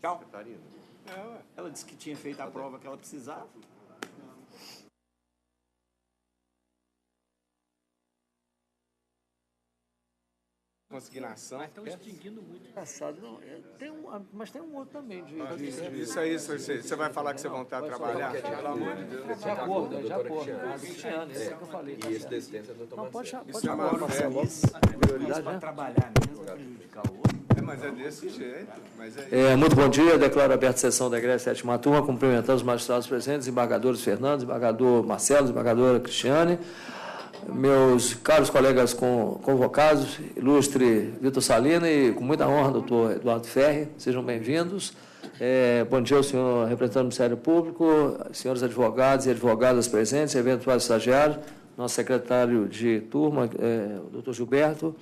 Tchau. Ela disse que tinha feito a prova que ela precisava. Consignação. Mas estão extinguindo muito. Engraçado, não, mas tem um outro também. Isso aí, você vai falar que você vai voltar a trabalhar? Pelo amor de Deus. De acordo. Cristiano, esse que eu falei. E esse desistência do doutor Não, pode Isso é chamar uma o Marcelo. Prioridade para trabalhar mesmo, prejudicar o outro. Mas é desse jeito. Mas Muito bom dia, declaro aberta a sessão da 17ª turma, cumprimentando os magistrados presentes, desembargadores Fernando, desembargador Marcelo, desembargadora Cristiane, meus caros colegas convocados, ilustre Vitor Salina e, com muita honra, doutor Eduardo Ferri, sejam bem-vindos. Bom dia ao senhor representante do Ministério Público, senhores advogados e advogadas presentes, eventuais estagiários, nosso secretário de turma, o doutor Gilberto.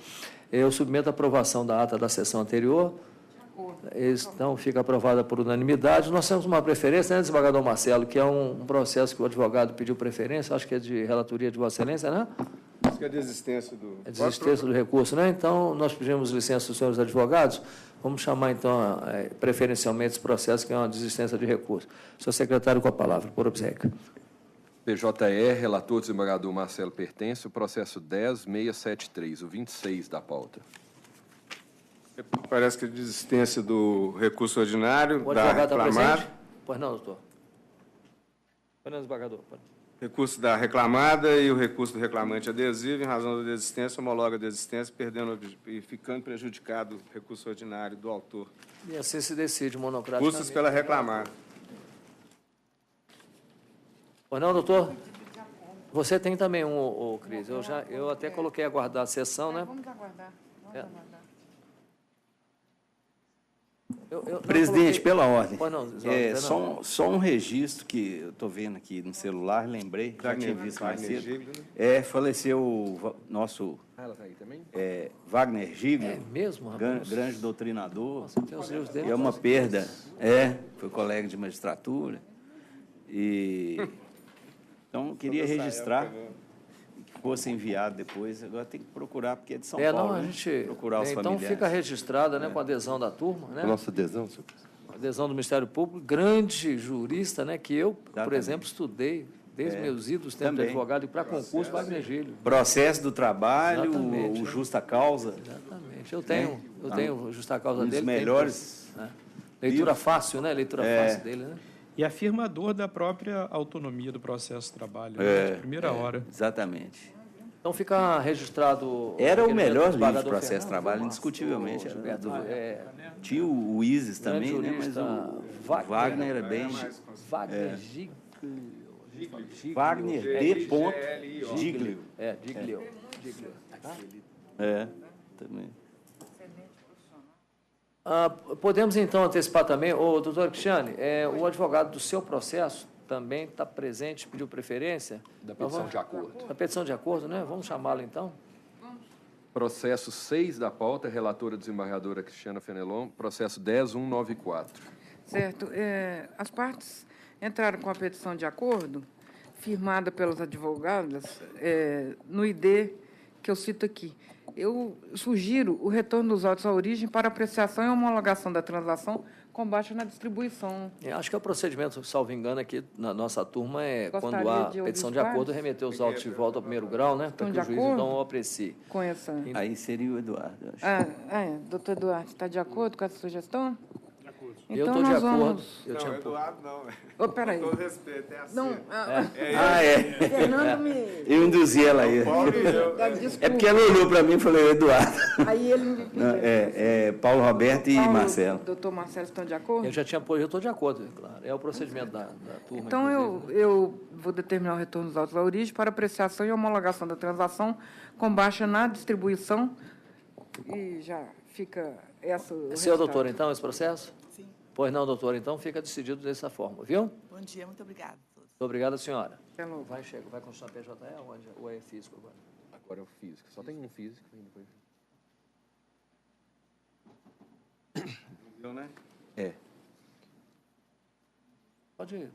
Eu submeto a aprovação da ata da sessão anterior. Então, fica aprovada por unanimidade. Nós temos uma preferência, né, desembargador Marcelo, que é um processo que o advogado pediu preferência, acho que é de relatoria de Vossa Excelência, né? acho que é desistência do... É desistência do recurso, né? Então, nós pedimos licença dos senhores advogados. Vamos chamar, então, preferencialmente esse processo, que é uma desistência de recurso. Senhor secretário, com a palavra, por obséquio. PJE, relator desembargador Marcelo Pertence, o processo 10.673, o 26 da pauta. Parece que é desistência do recurso ordinário, O da advogado está reclamada. presente? Pois não, doutor. Pois não, desembargador. Recurso da reclamada e o recurso do reclamante adesivo, em razão da desistência, homologa a desistência, perdendo e ficando prejudicado o recurso ordinário do autor. E assim se decide monocraticamente. Custos pela reclamada. Pois não, doutor? Você tem também Cris. Eu até coloquei aguardar a sessão, né? Vamos aguardar. Presidente, pela ordem. Pois não, só um registro que eu estou vendo aqui no celular, lembrei, já tinha visto mais cedo. Faleceu o nosso Ela está aí também? Wagner Giglio, É mesmo, rapaz? grande doutrinador. Nossa, tem os livros dele. É uma perda. Foi colega de magistratura. Então, eu queria registrar que fosse enviado depois. Agora tem que procurar, porque é de São Paulo. Não, a né? gente... Procurar os então, familiares. fica registrada, né, com a adesão da turma, né? Nossa adesão, senhor presidente. Adesão do Ministério Público, grande jurista, né, que eu, por Exatamente. exemplo, estudei desde meus idos, tempo de Também. advogado e para concurso, Wagner Giglio. Processo do trabalho, Exatamente. o justa causa. Exatamente. Eu tenho justa causa Um dos dele. melhores. Né? Leitura fácil, né? Leitura fácil dele, né? E afirmador da própria autonomia do processo de trabalho, de primeira hora. Exatamente. Então fica registrado... Era o requerimento melhor do livro de desembargador processo de Fernando. trabalho, indiscutivelmente. Gilberto, Tinha o Isis grande também, né? Mas jurista o Wagner era bem... Wagner Giglio. Wagner D. Giglio. Giglio. Tá? Também. Podemos, então, antecipar também, doutor Cristiane, o advogado do seu processo também está presente, pediu preferência? Da petição de acordo. Da petição de acordo, né? Vamos chamá-lo, então? Processo 6 da pauta, relatora desembargadora Cristiana Fenelon, processo 10.194. Certo. As partes entraram com a petição de acordo, firmada pelas advogadas, no ID que eu cito aqui. Eu sugiro o retorno dos autos à origem para apreciação e homologação da transação com baixa na distribuição. Acho que é o procedimento, salvo engano, aqui na nossa turma Gostaria quando há de ouvir petição os de acordo, pares? remeter os autos de volta ao primeiro grau, né? Para que o juiz, então, o aprecie. Com essa... Aí seria o Eduardo, eu acho. Doutor Eduardo, está de acordo com essa sugestão? De acordo. Então, eu estou de acordo. Vamos... Eu tinha Eduardo não. Oh, peraí. Com todo respeito, é assim. Não, Fernando me... Eu induzi ela aí. Desculpa. É porque ela olhou para mim e falou, Eduardo. Aí ele me pediu. Paulo Roberto e Marcelo. Doutor Marcelo estão de acordo? Eu já tinha eu estou de acordo, é claro. É o procedimento da turma. Então, eu vou determinar o retorno dos autos à origem para apreciação e homologação da transação com baixa na distribuição. E já fica essa... Senhor doutor, então, esse processo? Sim. Pois não, doutor, então fica decidido dessa forma, viu? Bom dia, muito obrigada a todos. Muito obrigado, senhora. Vai continuar PJE ou é físico agora? Agora é o físico. Só tem um físico. Viu, né? Pode ir.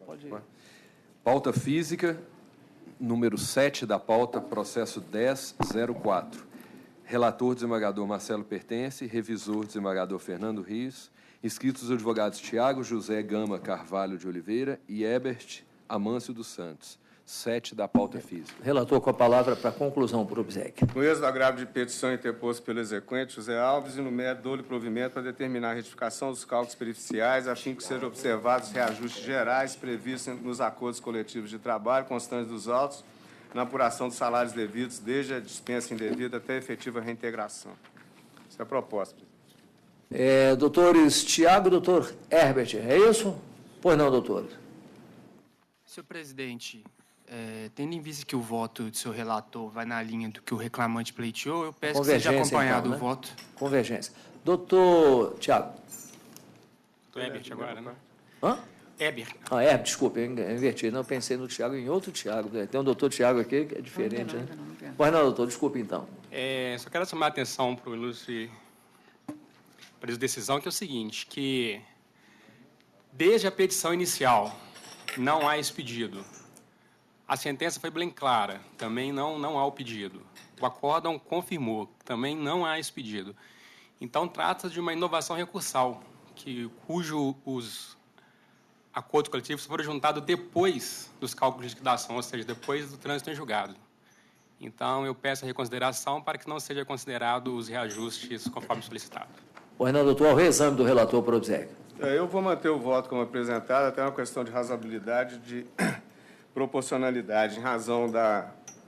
Pauta física, número 7 da pauta, processo 10.04. Relator desembargador Marcelo Pertence, revisor desembargador Fernando Rios Inscritos os advogados Tiago José Gama Carvalho de Oliveira e Ebert Amâncio dos Santos. 7 da pauta física. Relator, com a palavra para conclusão, por obséquio. No êxito do agravo de petição interposto pelo exequente José Alves e no mérito dou-lhe provimento para determinar a retificação dos cálculos periciais, a fim que sejam observados os reajustes gerais previstos nos acordos coletivos de trabalho constantes dos autos, na apuração dos salários devidos, desde a dispensa indevida até a efetiva reintegração. Essa é a proposta, presidente. Doutores Tiago e doutor Herbert, é isso? Pois não, doutor. Senhor presidente, tendo em vista que o voto do seu relator vai na linha do que o reclamante pleiteou, eu peço que seja acompanhado então, né? o voto. Convergência. Doutor Tiago. Doutor Ebert agora, né? Hã? Ebert. Herbert, desculpa, eu inverti. Não, eu pensei no Tiago, em outro Tiago. Tem um doutor Tiago aqui que é diferente, né? Pois não, doutor, desculpa então. Só quero chamar a atenção para o ilustre preso de decisão, que é o seguinte, que desde a petição inicial não há esse pedido. A sentença foi bem clara, também não há o pedido. O acórdão confirmou, também não há esse pedido. Então, trata-se de uma inovação recursal, cujo os acordos coletivos foram juntados depois dos cálculos de liquidação, ou seja, depois do trânsito em julgado. Então, eu peço a reconsideração para que não seja considerado os reajustes conforme solicitado. Pois não, doutor, ao reexame do relator por obséquio. Eu vou manter o voto como apresentado, até uma questão de razoabilidade, de proporcionalidade, em razão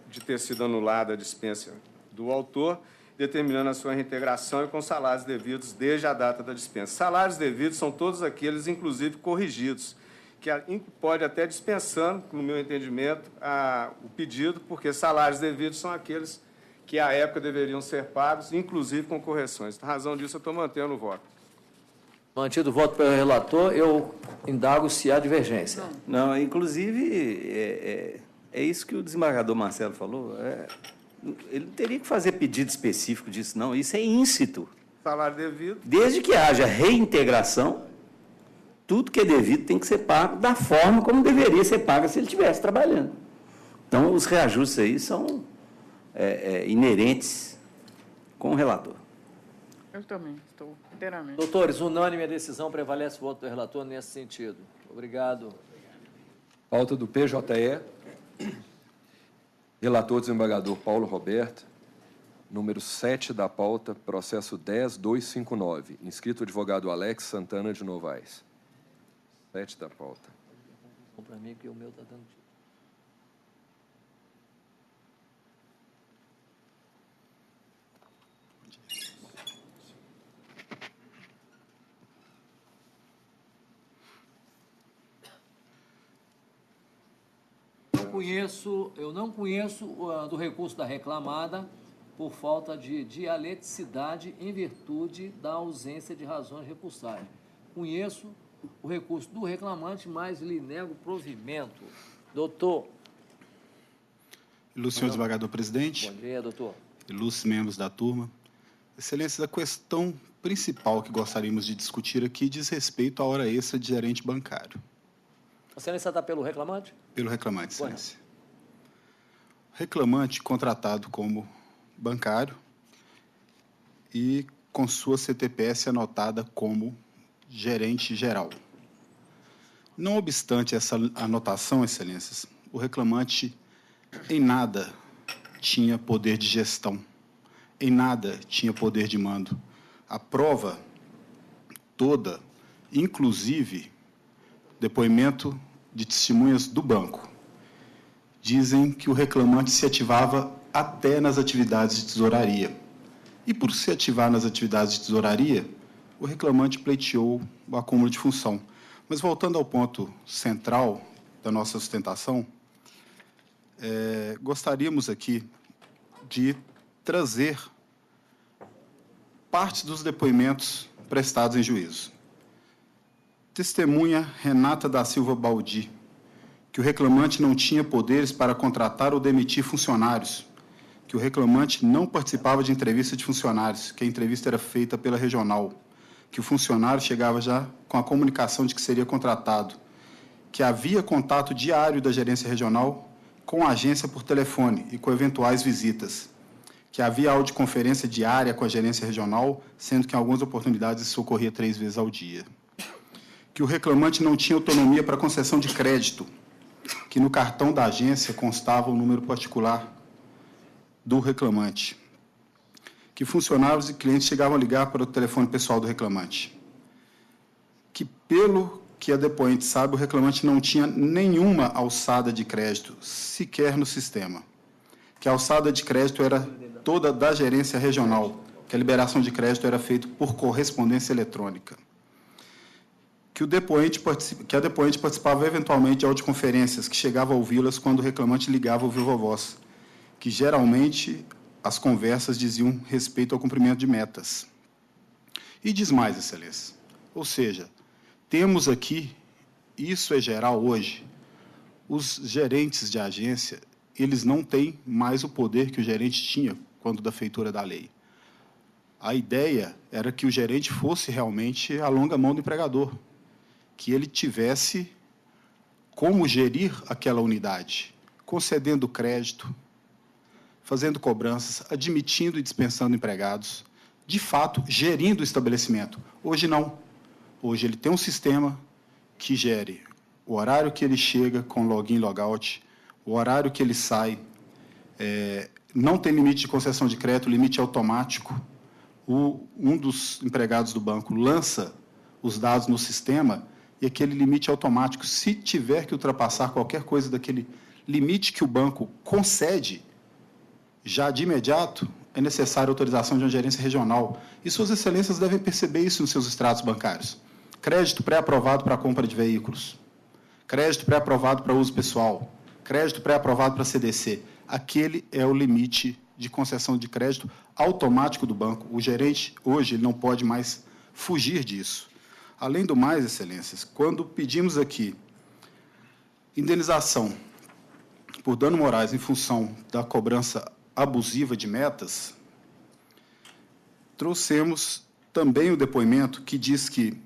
de ter sido anulada a dispensa do autor, determinando a sua reintegração e com salários devidos desde a data da dispensa. Salários devidos são todos aqueles, inclusive, corrigidos, que pode até dispensando, no meu entendimento, o pedido, porque salários devidos são aqueles que, à época, deveriam ser pagos, inclusive com correções. Por razão disso, eu estou mantendo o voto. Mantido o voto pelo relator, eu indago se há divergência. Não, inclusive, é isso que o desembargador Marcelo falou. Ele não teria que fazer pedido específico disso, não. Isso é íncito. Salário devido. Desde que haja reintegração, tudo que é devido tem que ser pago da forma como deveria ser pago se ele estivesse trabalhando. Então, os reajustes aí são inerentes com o relator. Eu também estou inteiramente. Doutores, unânime a decisão, prevalece o voto do relator nesse sentido. Obrigado. Pauta do PJE. Relator desembargador Paulo Roberto. Número 7 da pauta, processo 10.259. Inscrito advogado Alex Santana de Novaes. 7 da pauta. Para mim que o meu está dando... Eu não conheço do recurso da reclamada por falta de dialeticidade em virtude da ausência de razões recursáveis. Conheço o recurso do reclamante, mas lhe nego provimento. Doutor. Ilustre senhor desembargador presidente. Bom dia, doutor. Ilustres membros da turma. Excelência, a questão principal que gostaríamos de discutir aqui diz respeito à hora extra de gerente bancário. A excelência está pelo reclamante? Pelo reclamante, excelência. Reclamante contratado como bancário e com sua CTPS anotada como gerente geral. Não obstante essa anotação, excelências, o reclamante em nada tinha poder de gestão, em nada tinha poder de mando. A prova toda, inclusive depoimento de testemunhas do banco, dizem que o reclamante se ativava até nas atividades de tesouraria. E por se ativar nas atividades de tesouraria, o reclamante pleiteou o acúmulo de função. Mas voltando ao ponto central da nossa sustentação, gostaríamos aqui de trazer parte dos depoimentos prestados em juízo. Testemunha Renata da Silva Baldi, que o reclamante não tinha poderes para contratar ou demitir funcionários, que o reclamante não participava de entrevista de funcionários, que a entrevista era feita pela regional, que o funcionário chegava já com a comunicação de que seria contratado, que havia contato diário da gerência regional com a agência por telefone e com eventuais visitas, que havia audioconferência diária com a gerência regional, sendo que em algumas oportunidades isso ocorria 3 vezes ao dia. Que o reclamante não tinha autonomia para concessão de crédito, que no cartão da agência constava o número particular do reclamante, que funcionários e clientes chegavam a ligar para o telefone pessoal do reclamante, que, pelo que a depoente sabe, o reclamante não tinha nenhuma alçada de crédito, sequer no sistema, que a alçada de crédito era toda da gerência regional, que a liberação de crédito era feita por correspondência eletrônica, que a depoente participava eventualmente de audioconferências, que chegava a ouvi-las quando o reclamante ligava ao viva voz, que geralmente as conversas diziam respeito ao cumprimento de metas. E diz mais, Excelência. Ou seja, temos aqui, isso é geral hoje, os gerentes de agência, eles não têm mais o poder que o gerente tinha quando da feitura da lei. A ideia era que o gerente fosse realmente a longa mão do empregador, que ele tivesse como gerir aquela unidade, concedendo crédito, fazendo cobranças, admitindo e dispensando empregados, de fato, gerindo o estabelecimento. Hoje não. Hoje ele tem um sistema que gere o horário que ele chega com login e logout, o horário que ele sai, não tem limite de concessão de crédito, limite automático. Um dos empregados do banco lança os dados no sistema e aquele limite automático, se tiver que ultrapassar qualquer coisa daquele limite que o banco concede, já de imediato é necessária a autorização de uma gerência regional. E suas excelências devem perceber isso nos seus extratos bancários. Crédito pré-aprovado para a compra de veículos, crédito pré-aprovado para uso pessoal, crédito pré-aprovado para CDC. Aquele é o limite de concessão de crédito automático do banco. O gerente, hoje, ele não pode mais fugir disso. Além do mais, excelências, quando pedimos aqui indenização por dano morais em função da cobrança abusiva de metas, trouxemos também o depoimento que diz que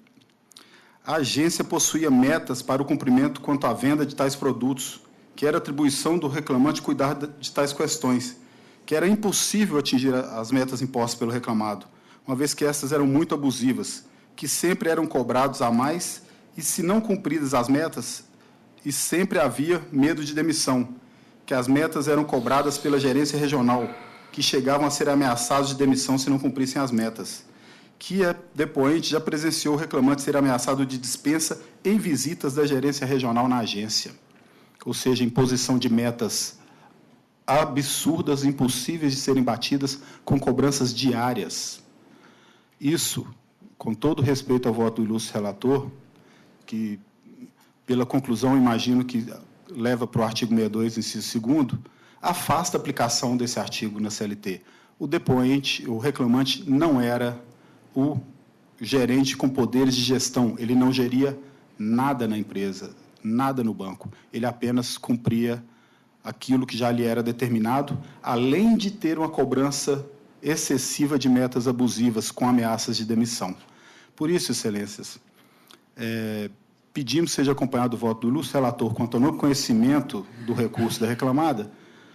a agência possuía metas para o cumprimento quanto à venda de tais produtos, que era atribuição do reclamante cuidar de tais questões, que era impossível atingir as metas impostas pelo reclamado, uma vez que estas eram muito abusivas, que sempre eram cobrados a mais e, se não cumpridas as metas, e sempre havia medo de demissão, que as metas eram cobradas pela gerência regional, que chegavam a ser ameaçados de demissão se não cumprissem as metas, que a depoente já presenciou o reclamante ser ameaçado de dispensa em visitas da gerência regional na agência, ou seja, imposição de metas absurdas, impossíveis de serem batidas, com cobranças diárias. Isso, com todo respeito ao voto do ilustre relator, que, pela conclusão, imagino que leva para o artigo 62, inciso 2º, afasta a aplicação desse artigo na CLT. O depoente, o reclamante, não era o gerente com poderes de gestão, ele não geria nada na empresa, nada no banco, ele apenas cumpria aquilo que já lhe era determinado, além de ter uma cobrança excessiva de metas abusivas com ameaças de demissão. Por isso, excelências, pedimos que seja acompanhado o voto do ilustre relator quanto ao novo conhecimento do recurso da reclamada,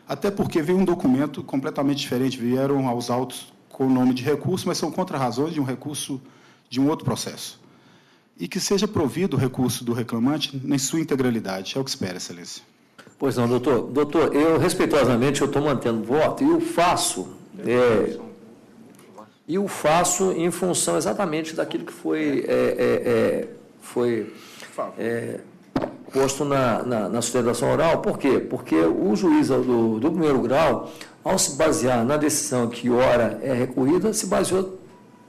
até porque veio um documento completamente diferente, vieram aos autos com o nome de recurso, mas são contra-razões de um recurso de um outro processo. E que seja provido o recurso do reclamante em sua integralidade. É o que espera, excelência. Pois não, doutor. Doutor, eu, respeitosamente, eu estou mantendo o voto e o faço em função exatamente daquilo que foi posto na sustentação oral. Por quê? Porque o juiz do primeiro grau, ao se basear na decisão que ora é recorrida, se baseou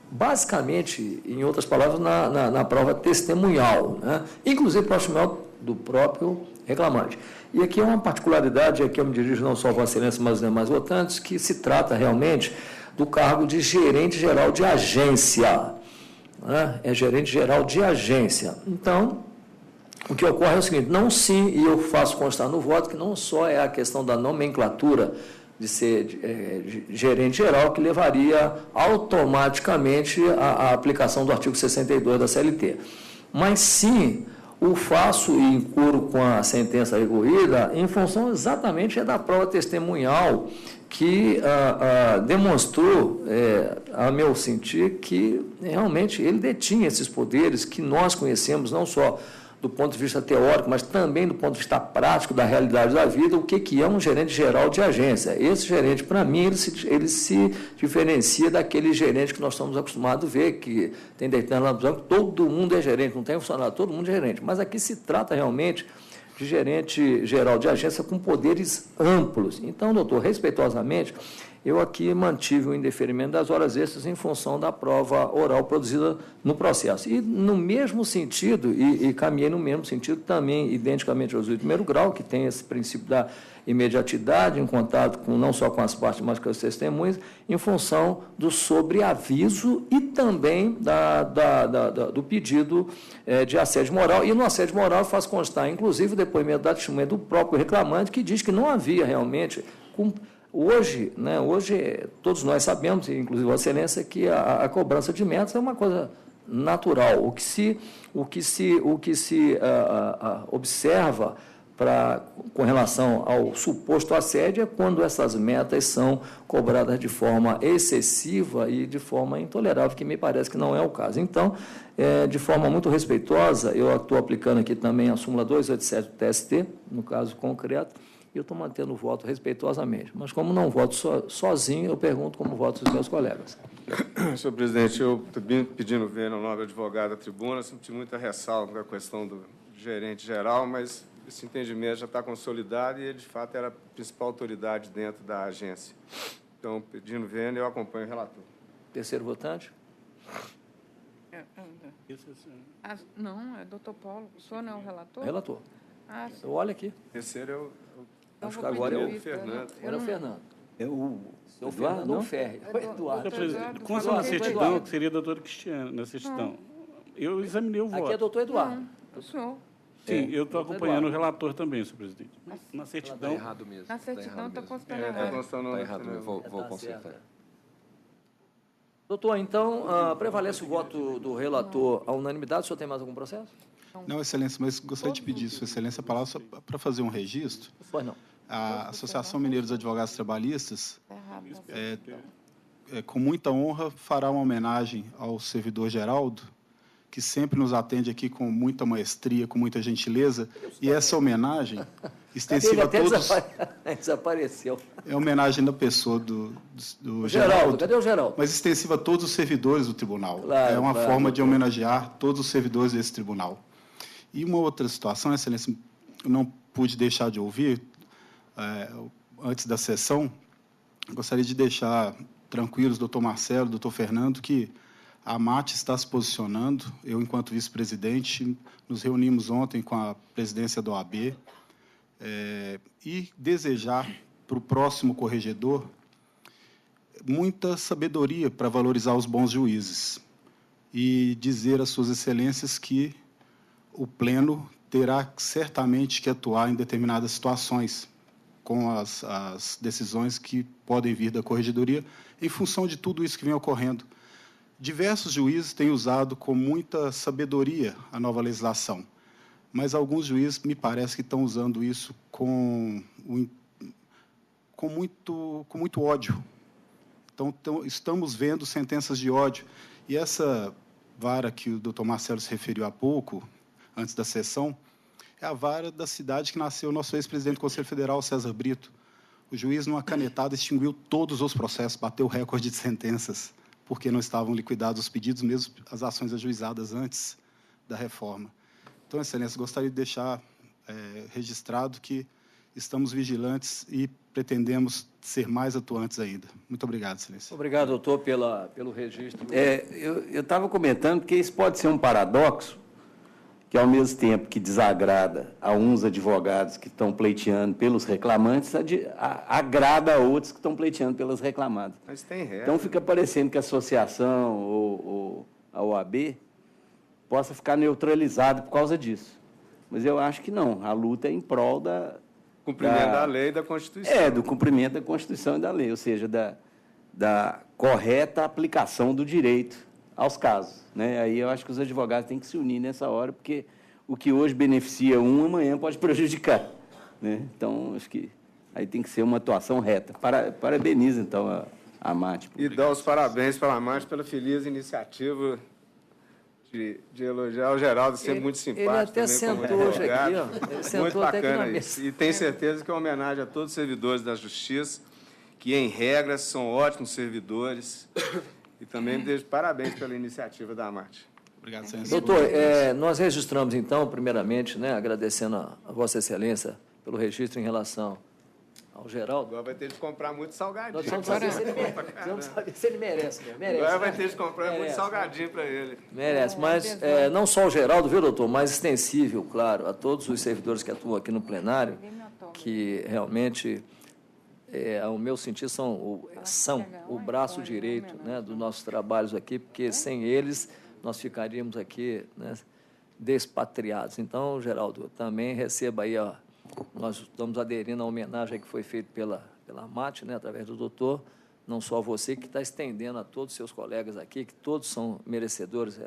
basicamente, em outras palavras, na prova testemunhal, né? Inclusive testemunhal do próprio reclamante. E aqui é uma particularidade, aqui eu me dirijo não só a Vossa Excelência, mas os demais votantes, que se trata realmente do cargo de gerente geral de agência, né? É gerente geral de agência. Então, o que ocorre é o seguinte, não sim, e eu faço constar no voto, que não só é a questão da nomenclatura de ser gerente geral que levaria automaticamente à aplicação do artigo 62 da CLT, mas sim o faço e incuro com a sentença recorrida em função exatamente da prova testemunhal que demonstrou, a meu sentir, que realmente ele detinha esses poderes que nós conhecemos, não só do ponto de vista teórico, mas também do ponto de vista prático da realidade da vida, o que é um gerente geral de agência. Esse gerente, para mim, ele se diferencia daquele gerente que nós estamos acostumados a ver, que tem determinado que todo mundo é gerente, não tem funcionário, todo mundo é gerente. Mas aqui se trata realmente de gerente geral de agência com poderes amplos. Então, doutor, respeitosamente, eu aqui mantive o indeferimento das horas extras em função da prova oral produzida no processo. E no mesmo sentido, e caminhei no mesmo sentido também, identicamente ao juiz de primeiro grau, que tem esse princípio da imediatidade, em contato com, não só com as partes, mas com as testemunhas, em função do sobreaviso e também do pedido de assédio moral. E no assédio moral faz constar, inclusive, o depoimento da testemunha do próprio reclamante, que diz que não havia realmente... Hoje, todos nós sabemos, inclusive a Excelência, que a cobrança de metas é uma coisa natural. O que se observa com relação ao suposto assédio é quando essas metas são cobradas de forma excessiva e de forma intolerável, que me parece que não é o caso. Então, de forma muito respeitosa, eu estou aplicando aqui também a súmula 287 do TST, no caso concreto, e eu estou mantendo o voto respeitosamente. Mas, como não voto sozinho, eu pergunto como votam os meus colegas. Senhor presidente, eu também pedindo ver no nome do advogado à tribuna, senti muita ressalva com a questão do gerente geral, mas esse entendimento já está consolidado e ele, de fato, era a principal autoridade dentro da agência. Então, pedindo vênia, eu acompanho o relator. Terceiro votante? Não, é doutor Paulo. O senhor não é o relator? Relator. Sim. Olha aqui. Terceiro acho que agora é o Fernando. Era o Fernando. É o Fernando ou Ferri? Eduardo. Consta na certidão, que seria doutor Cristiano, na certidão. Eu examinei o voto. Aqui é doutor Eduardo. O senhor. Sim, eu estou acompanhando o relator também, senhor presidente. Na certidão... Está errado mesmo. Na certidão está constando Está errado. constando errado mesmo. Vou consertar. Doutor, então, prevalece o voto do relator à unanimidade. O senhor tem mais algum processo? Não, Excelência, mas gostaria de pedir, Sua Excelência, a palavra para fazer um registro. Pois não. A Associação Mineira dos Advogados Trabalhistas, com muita honra, fará uma homenagem ao servidor Geraldo, que sempre nos atende aqui com muita maestria, com muita gentileza, e essa homenagem extensiva a todos... Desapareceu. É homenagem da pessoa do Geraldo. Cadê o Geraldo? Mas extensiva a todos os servidores do tribunal. Claro, é uma claro, forma de homenagear todos os servidores desse tribunal. E uma outra situação, Excelência, eu não pude deixar de ouvir, antes da sessão, gostaria de deixar tranquilos, doutor Marcelo, doutor Fernando, que a AMAT está se posicionando. Eu, enquanto vice-presidente, nos reunimos ontem com a presidência da OAB e desejar para o próximo corregedor muita sabedoria para valorizar os bons juízes e dizer às suas excelências que o pleno terá certamente que atuar em determinadas situações com as decisões que podem vir da corregedoria em função de tudo isso que vem ocorrendo. Diversos juízes têm usado com muita sabedoria a nova legislação, mas alguns juízes me parece que estão usando isso com muito ódio. Então, estamos vendo sentenças de ódio. E essa vara que o doutor Marcelo se referiu há pouco, antes da sessão, é a vara da cidade que nasceu o nosso ex-presidente do Conselho Federal, César Brito. O juiz, numa canetada, extinguiu todos os processos, bateu o recorde de sentenças, porque não estavam liquidados os pedidos, mesmo as ações ajuizadas antes da reforma. Então, Excelência, gostaria de deixar registrado que estamos vigilantes e pretendemos ser mais atuantes ainda. Muito obrigado, Excelência. Obrigado, doutor, pelo registro. Eu estava comentando que isso pode ser um paradoxo, que, ao mesmo tempo que desagrada a uns advogados que estão pleiteando pelos reclamantes, agrada a outros que estão pleiteando pelas reclamadas. Mas tem regra. Então, fica parecendo que a associação ou a OAB possa ficar neutralizada por causa disso. Mas eu acho que não. A luta é em prol Cumprimento da lei e da Constituição. do cumprimento da Constituição e da lei, ou seja, da correta aplicação do direito aos casos, né? Aí eu acho que os advogados têm que se unir nessa hora, porque o que hoje beneficia um, amanhã pode prejudicar, né? Então, acho que aí tem que ser uma atuação reta. Parabenizo, então, a MAT. E dá os parabéns para a MAT pela feliz iniciativa de elogiar o Geraldo, sempre muito simpático. Ele até sentou hoje aqui, ó. Ele sentou muito até bacana aqui na isso. E tenho certeza que é uma homenagem a todos os servidores da Justiça, que, em regra, são ótimos servidores. E também desejo parabéns pela iniciativa da MAT. Obrigado, senhor. Doutor, nós registramos, então, primeiramente, né, agradecendo a Vossa Excelência pelo registro em relação ao Geraldo. Agora vai ter de comprar muito salgadinho. Nós vamos saber se ele merece. Agora vai ter de comprar muito salgadinho para ele. Merece, mas não só o Geraldo, viu, doutor, mas extensível, claro, a todos os servidores que atuam aqui no plenário, que realmente, ao meu sentir, são o braço direito, né, dos nossos trabalhos aqui, porque sem eles nós ficaríamos aqui, né, despatriados. Então, Geraldo, também receba aí, ó, nós estamos aderindo à homenagem que foi feita pela MAT, né, através do doutor, não só você, que está estendendo a todos os seus colegas aqui, que todos são merecedores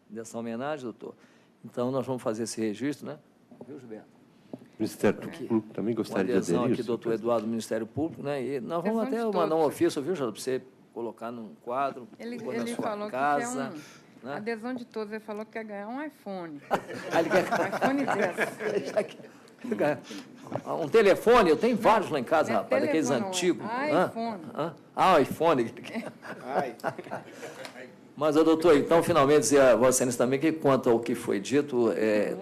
dessa homenagem, doutor. Então, nós vamos fazer esse registro, né? Viu, Gilberto? O Ministério Público também gostaria de adesão aderir. Aqui, doutor Eduardo, do Ministério Público, né? E nós vamos até mandar um ofício, viu, Geraldo, para você colocar num quadro, Ele na sua falou casa, que quer né? adesão de todos. Ele falou que quer ganhar um iPhone. Ele quer... Um iPhone 10. Um telefone, eu tenho vários lá em casa, Não é rapaz, daqueles telefone, antigos. iPhone. iPhone. Ai. Mas, doutor, então, finalmente, dizer a Vossa Excelência também que, quanto ao que foi dito,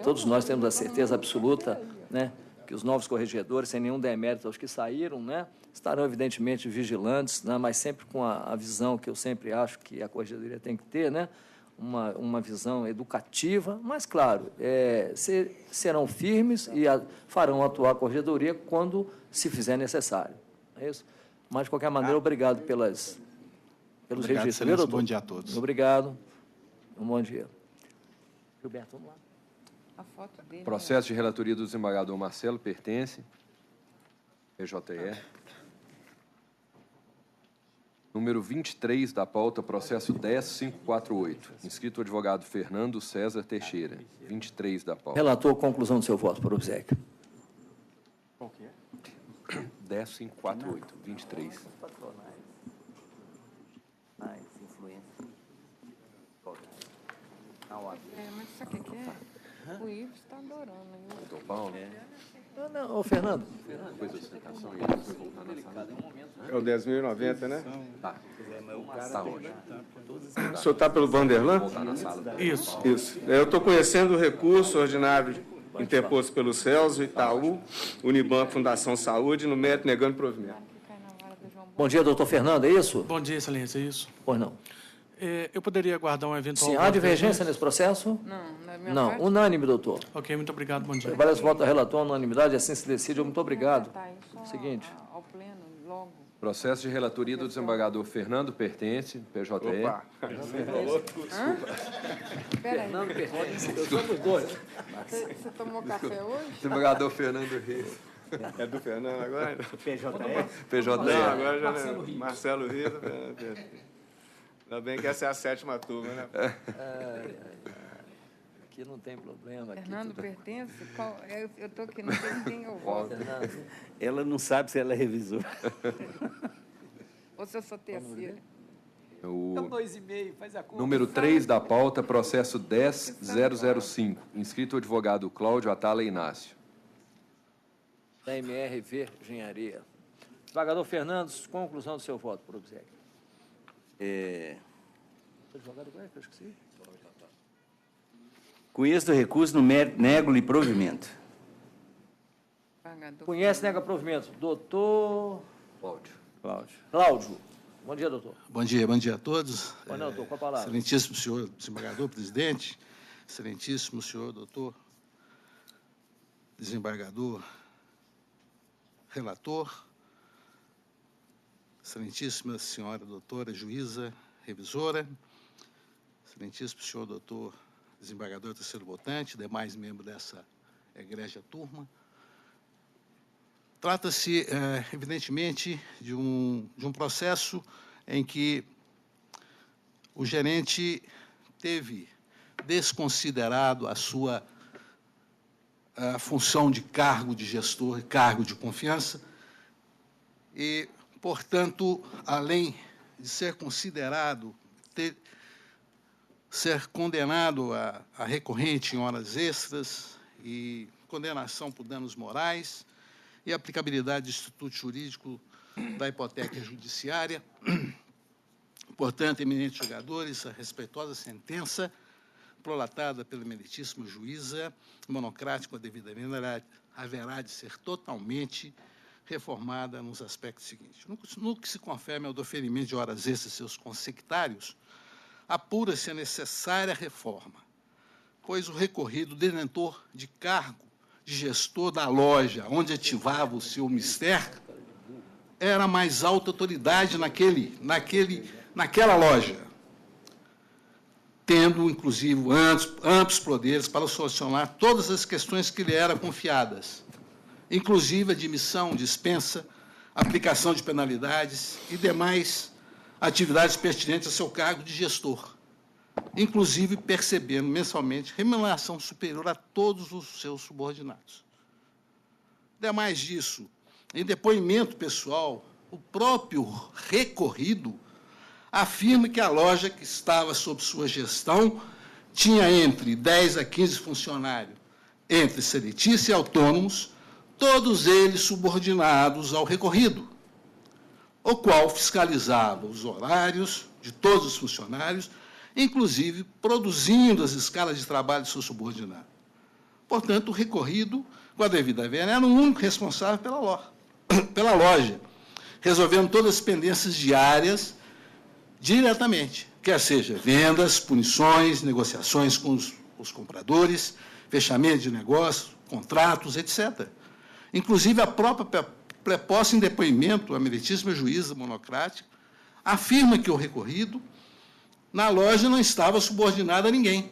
todos nós temos a certeza absoluta, né, que os novos corregedores, sem nenhum demérito aos que saíram, né, estarão, evidentemente, vigilantes, né, mas sempre com a visão que eu sempre acho que a corregedoria tem que ter, né, uma visão educativa, mas, claro, serão firmes e farão atuar a corregedoria quando se fizer necessário. É isso? Mas, de qualquer maneira, obrigado pelos registros. Viu, doutor? Bom dia a todos. Obrigado. Um bom dia. Gilberto, vamos lá. A foto dele. Processo de relatoria do desembargador Marcelo pertence. PJE. Número 23 da pauta, processo 10548. Inscrito o advogado Fernando César Teixeira. 23 da pauta. Relator, conclusão do seu voto, por obséquio. Qual que é? 10548, 23. Mas sabe o que é? O Ives está adorando. Doutor Paulo? Não, ô, Fernando. Depois da sustentação, ele vai voltar na sala. É o 10.090, né? Tá. Tá ótimo. O senhor está pelo Vanderlan? Voltar na sala. Isso. Isso. Eu estou conhecendo o recurso ordinário interposto pelo Celso, Itaú, Unibanco, Fundação Saúde, no mérito negando provimento. Bom dia, doutor Fernando, é isso? Bom dia, excelência, é isso. Pois não. Eu poderia aguardar um eventual... Sim, há divergência nesse processo? Não, na minha Não, parte, unânime, doutor. Ok, muito obrigado, bom dia. Prevalece o voto da relator, unanimidade, assim se decide. Muito obrigado. tá aí só Seguinte. ao pleno, logo. Processo de relatoria do desembargador Fernando pertence, PJE. Opa! Espera aí, Fernando pertence, eu sou dos dois. você tomou café hoje? Desembargador Fernando Reis. É do Fernando agora? PJE. Não, agora já não. Marcelo Rios. Ainda bem que essa é a 7ª turma, né? Aqui não tem problema. Aqui Fernando tudo... pertence? Eu estou aqui, não sei quem eu voto. Ela não sabe se ela é revisora. Ou se eu sou terceira. O 2,5, faz a conta. número 3 da pauta, processo 10005. Inscrito o advogado Cláudio Atala Inácio. Da MRV Engenharia. Desembargador Fernando, conclusão do seu voto, por obséquio. Advogado, qual é que eu esqueci? Conheço o recurso no mérito, nego-lhe provimento. Conhece, nega provimento. Doutor Cláudio. Cláudio. Bom dia, doutor. Bom dia a todos. Bom dia, doutor, com a palavra. Excelentíssimo senhor desembargador, presidente, excelentíssimo senhor doutor, desembargador, relator, excelentíssima senhora doutora juíza, revisora, excelentíssimo senhor doutor desembargador terceiro votante, demais membros dessa egrégia turma. Trata-se, evidentemente, de um processo em que o gerente teve desconsiderado a sua a função de cargo de gestor e cargo de confiança e, portanto, além de ser considerado, ser condenado a recorrente em horas extras e condenação por danos morais e aplicabilidade do Instituto Jurídico da Hipoteca Judiciária. Portanto, eminentes julgadores, a respeitosa sentença prolatada pela meritíssima juíza, monocrática devidamente, haverá de ser totalmente reformada nos aspectos seguintes. No que se confere ao doferimento de horas extras e seus consectários, apura-se a necessária reforma, pois o recorrido detentor de cargo de gestor da loja onde ativava o seu mistério era a mais alta autoridade naquela loja, tendo, inclusive, amplos poderes para solucionar todas as questões que lhe eram confiadas, inclusive admissão, dispensa, aplicação de penalidades e demais atividades pertinentes ao seu cargo de gestor, inclusive percebendo mensalmente remuneração superior a todos os seus subordinados. Demais disso, em depoimento pessoal, o próprio recorrido afirma que a loja que estava sob sua gestão tinha entre 10 a 15 funcionários, entre seletistas e autônomos, todos eles subordinados ao recorrido, o qual fiscalizava os horários de todos os funcionários, inclusive produzindo as escalas de trabalho de seu subordinado. Portanto, o recorrido, com a devida vênia, era o único responsável pela loja, resolvendo todas as pendências diárias diretamente, quer seja vendas, punições, negociações com os compradores, fechamento de negócios, contratos, etc. Inclusive, a própria preposta em depoimento, a meritíssima juíza monocrática, afirma que o recorrido na loja não estava subordinado a ninguém.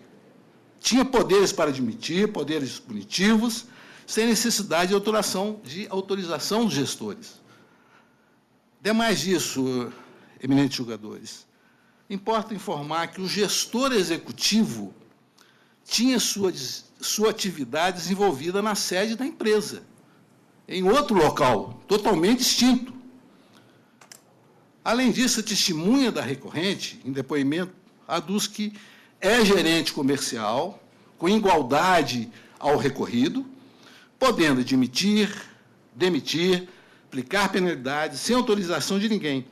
Tinha poderes para admitir, poderes punitivos, sem necessidade de autorização dos gestores. Demais disso, eminentes julgadores, importa informar que o gestor executivo tinha sua atividade desenvolvida na sede da empresa, em outro local, totalmente distinto. Além disso, a testemunha da recorrente, em depoimento, aduz que é gerente comercial, com igualdade ao recorrido, podendo demitir, aplicar penalidades sem autorização de ninguém.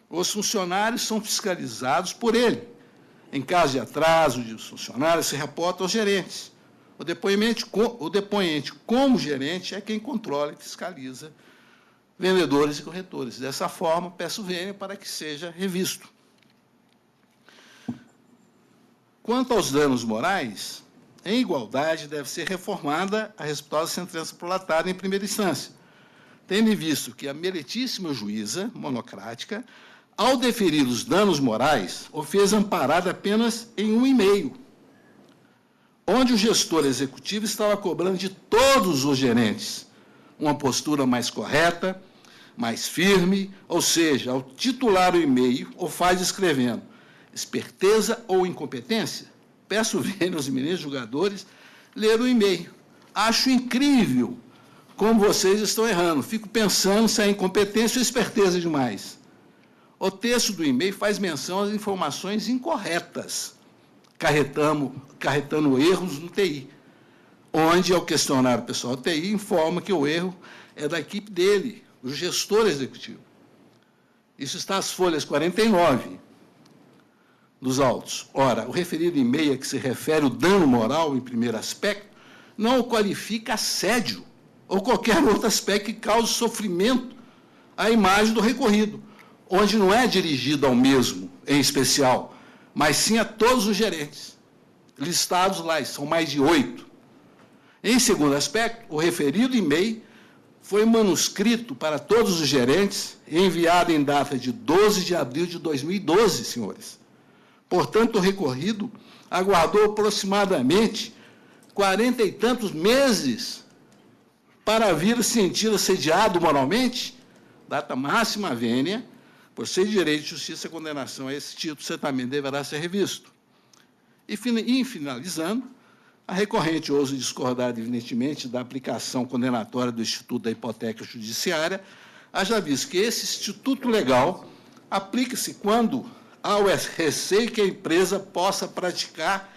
Os funcionários são fiscalizados por ele. Em caso de atraso dos funcionários, se reporta aos gerentes. O depoente, como gerente, é quem controla e fiscaliza vendedores e corretores. Dessa forma, peço vênia para que seja revisto. Quanto aos danos morais, em igualdade deve ser reformada a respeitosa sentença prolatada em primeira instância, tendo em visto que a meritíssima juíza monocrática, ao deferir os danos morais, o fez amparado apenas em 1,5, onde o gestor executivo estava cobrando de todos os gerentes uma postura mais correta, mais firme, ou seja, ao titular o e-mail, o faz escrevendo esperteza ou incompetência. Peço vênia aos eminentes julgadores ler o e-mail. Acho incrível como vocês estão errando. Fico pensando se é incompetência ou esperteza demais. O texto do e-mail faz menção às informações incorretas, acarretando erros no TI, onde, ao questionar o pessoal do TI, informa que o erro é da equipe dele, o gestor executivo. Isso está às folhas 49 dos autos. Ora, o referido e-mail a que se refere o dano moral em primeiro aspecto não o qualifica assédio ou qualquer outro aspecto que cause sofrimento à imagem do recorrido, onde não é dirigido ao mesmo, em especial, mas sim a todos os gerentes, listados lá, são mais de 8. Em segundo aspecto, o referido e-mail foi manuscrito para todos os gerentes e enviado em data de 12 de abril de 2012, senhores. Portanto, o recorrido aguardou aproximadamente 40 e tantos meses para vir a sentir assediado moralmente, data máxima vênia, por ser de direito de justiça, a condenação a esse título certamente deverá ser revisto. E finalizando, A recorrente ousa discordar, evidentemente, da aplicação condenatória do Instituto da Hipoteca Judiciária, haja visto que esse instituto legal aplica-se quando há o receio que a empresa possa praticar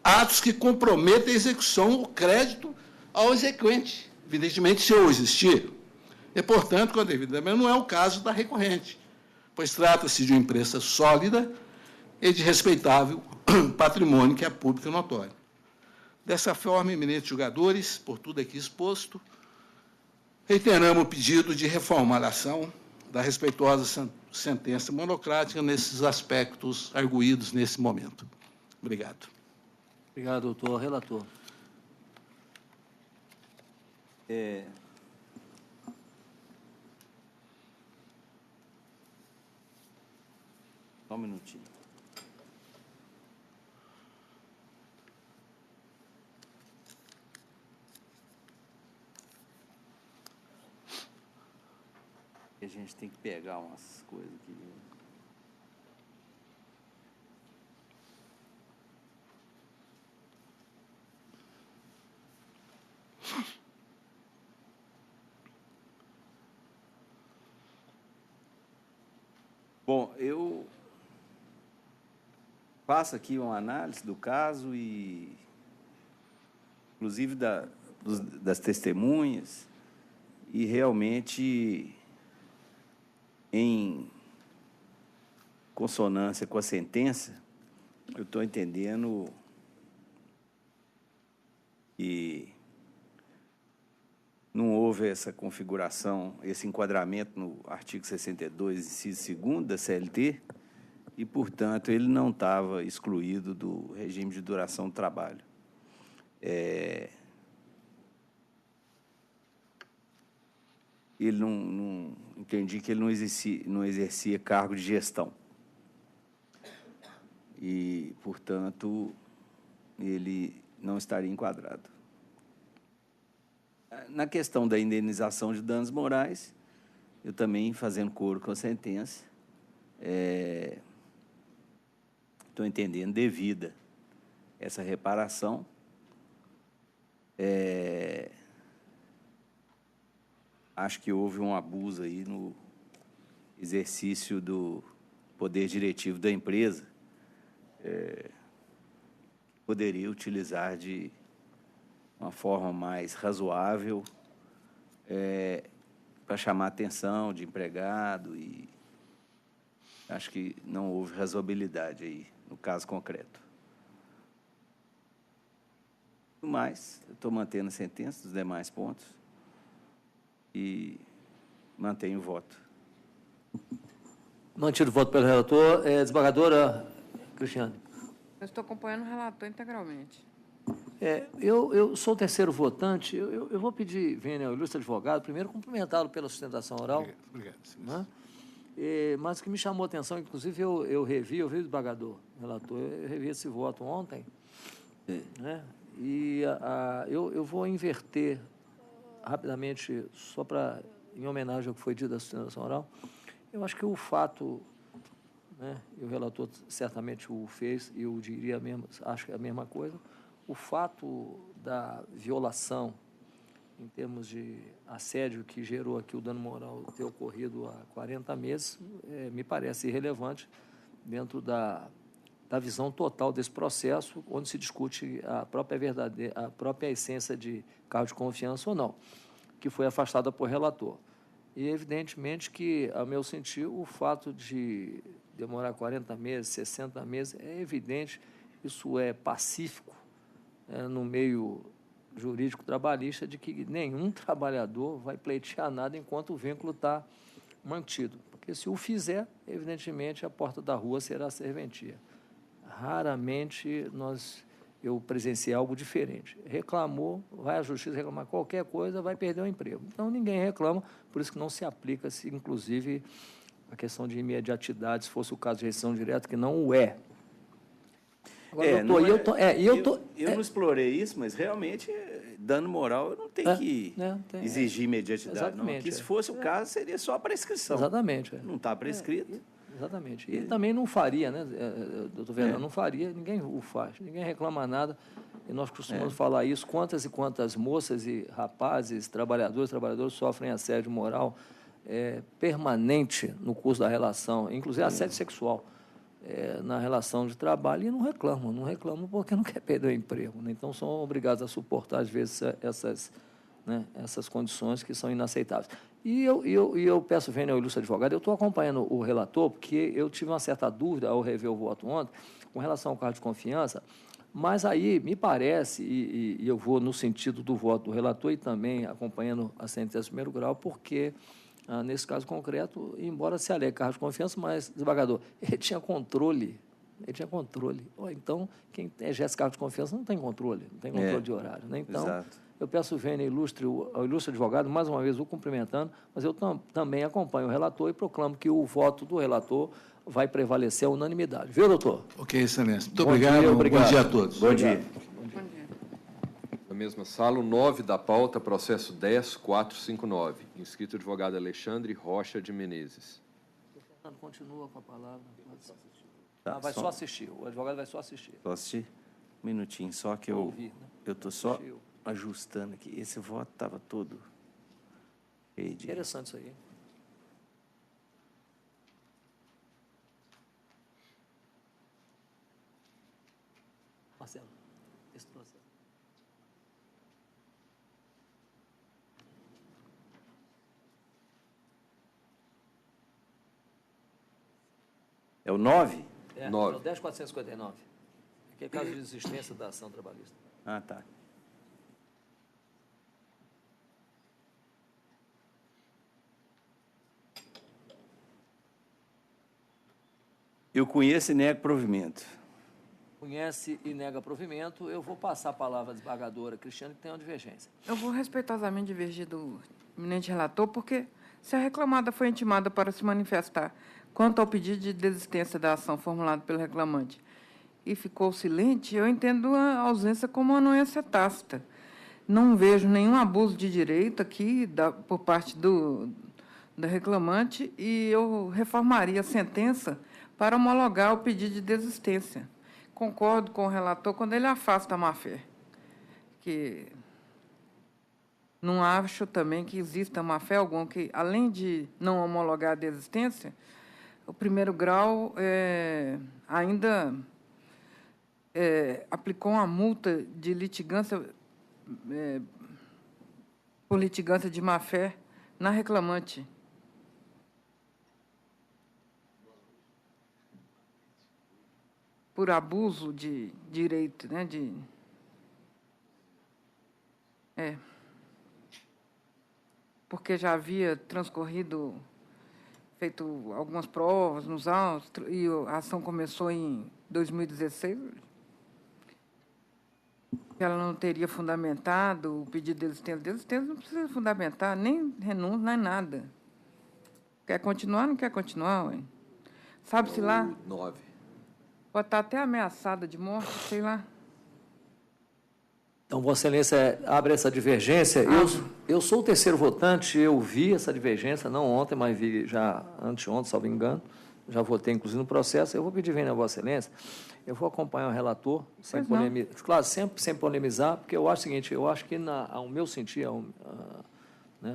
atos que comprometem a execução ou crédito ao exequente, evidentemente, se eu existir. E, portanto, com a devida, mas não é o caso da recorrente, pois trata-se de uma empresa sólida e de respeitável patrimônio que é público e notório. Dessa forma, eminentes julgadores, por tudo aqui exposto, reiteramos o pedido de reformulação da respeitosa sentença monocrática nesses aspectos arguídos nesse momento. Obrigado. Obrigado, doutor. Relator. Só um minutinho. A gente tem que pegar umas coisas aqui. Bom, eu faço aqui uma análise do caso e, inclusive, das testemunhas, e realmente, em consonância com a sentença, eu estou entendendo que não houve essa configuração, esse enquadramento no artigo 62, inciso 2º da CLT, e, portanto, ele não estava excluído do regime de duração do trabalho. Ele não entendi que ele não exercia cargo de gestão. E, portanto, ele não estaria enquadrado. Na questão da indenização de danos morais, eu também, fazendo coro com a sentença, estou entendendo devida essa reparação. Acho que houve um abuso aí no exercício do poder diretivo da empresa, poderia utilizar de uma forma mais razoável para chamar a atenção de empregado, e acho que não houve razoabilidade aí no caso concreto. No mais, eu estou mantendo a sentença dos demais pontos e mantenho o voto. Mantido o voto pelo relator. Desembargadora Cristiane. Eu estou acompanhando o relator integralmente. Eu sou o terceiro votante. Eu vou pedir, vênia ao ilustre advogado, primeiro cumprimentá-lo pela sustentação oral. Obrigado. Né? Mas o que me chamou a atenção, inclusive eu vi o desembargador, relator, eu revi esse voto ontem, né? E eu vou inverter rapidamente, só para, em homenagem ao que foi dito da sustentação oral. Eu acho que o fato, né, e o relator certamente o fez, e eu diria mesmo, acho que é a mesma coisa, o fato da violação, em termos de assédio, que gerou aqui o dano moral ter ocorrido há 40 meses, me parece irrelevante dentro da visão total desse processo, onde se discute a própria essência de cargo de confiança ou não, que foi afastada por relator. E, evidentemente, que, a meu sentir, o fato de demorar 40 meses, 60 meses, é evidente, isso é pacífico no meio jurídico trabalhista, de que nenhum trabalhador vai pleitear nada enquanto o vínculo está mantido. Porque, se o fizer, evidentemente, a porta da rua será a serventia. Raramente eu presenciei algo diferente. Reclamou, vai à justiça reclamar qualquer coisa, vai perder o emprego. Então, ninguém reclama, por isso que não se aplica-se, inclusive, a questão de imediatidade, se fosse o caso de rescisão direta, que não o é. Agora, doutor, eu não explorei isso, mas realmente dano moral eu não tenho que exigir imediatidade. Não. Aqui, se fosse o caso, seria só a prescrição. Exatamente. Não está prescrito. Exatamente. E também não faria, né, doutor Fernando? Não faria, ninguém o faz, ninguém reclama nada. E nós costumamos falar isso, quantas e quantas moças e rapazes, trabalhadoras sofrem assédio moral permanente no curso da relação, inclusive assédio sexual na relação de trabalho, e não reclamam porque não quer perder o emprego. Né? Então, são obrigados a suportar, às vezes, essas condições que são inaceitáveis. E eu peço, vênia ao ilustre advogado, eu estou acompanhando o relator, porque eu tive uma certa dúvida ao rever o voto ontem, com relação ao cargo de confiança, mas aí me parece, e eu vou no sentido do voto do relator e também acompanhando a sentença de primeiro grau, porque, nesse caso concreto, embora se alegue cargo de confiança, mas, desembargador, ele tinha controle. Então, quem exerce cargo de confiança não tem controle de horário. Né? Então, exato. Eu peço, vênia ao ilustre advogado, mais uma vez o cumprimentando, mas eu também acompanho o relator e proclamo que o voto do relator vai prevalecer a unanimidade. Viu, doutor? Ok, excelência. Muito obrigado. Bom dia a todos. Bom dia. Na mesma sala, o 9 da pauta, processo 10.459. Inscrito advogado Alexandre Rocha de Menezes. O Fernando continua com a palavra. Vai só assistir. O advogado vai só assistir. Só assistir? Um minutinho, só que eu estou só ajustando aqui. Esse voto estava todo cheio de... Interessante isso aí. Marcelo, esse processo. É o 9? É 9. É o 10.459. Que é caso de desistência da ação trabalhista. Ah, tá. Eu conheço e nego provimento. Conhece e nega provimento. Eu vou passar a palavra à desembargadora Cristiane, que tem uma divergência. Eu vou respeitosamente divergir do eminente relator, porque se a reclamada foi intimada para se manifestar quanto ao pedido de desistência da ação formulado pelo reclamante e ficou silente, eu entendo a ausência como uma anuência tácita. Não vejo nenhum abuso de direito aqui por parte da reclamante, e eu reformaria a sentença para homologar o pedido de desistência. Concordo com o relator quando ele afasta a má-fé. Que não acho também que exista má-fé alguma, que, além de não homologar a desistência, o primeiro grau ainda aplicou uma multa de litigância, por litigância de má-fé na reclamante. Por abuso de direito, né? Porque já havia transcorrido, feito algumas provas nos autos, e a ação começou em 2016. Ela não teria fundamentado o pedido de desistência. Desistência não precisa fundamentar, nem renúncia, nem nada. Quer continuar, não quer continuar, ué? Sabe-se lá? 9. Pode estar até ameaçada de morte, sei lá. Então, Vossa Excelência abre essa divergência. Eu sou o terceiro votante, eu vi essa divergência, não ontem, mas vi já anteontem, salvo engano. Já votei, inclusive, no processo. Eu vou pedir vênia a Vossa Excelência. Eu vou acompanhar o relator, sem polemizar. Claro, sempre sem polemizar, porque eu acho o seguinte, eu acho que, ao meu sentir,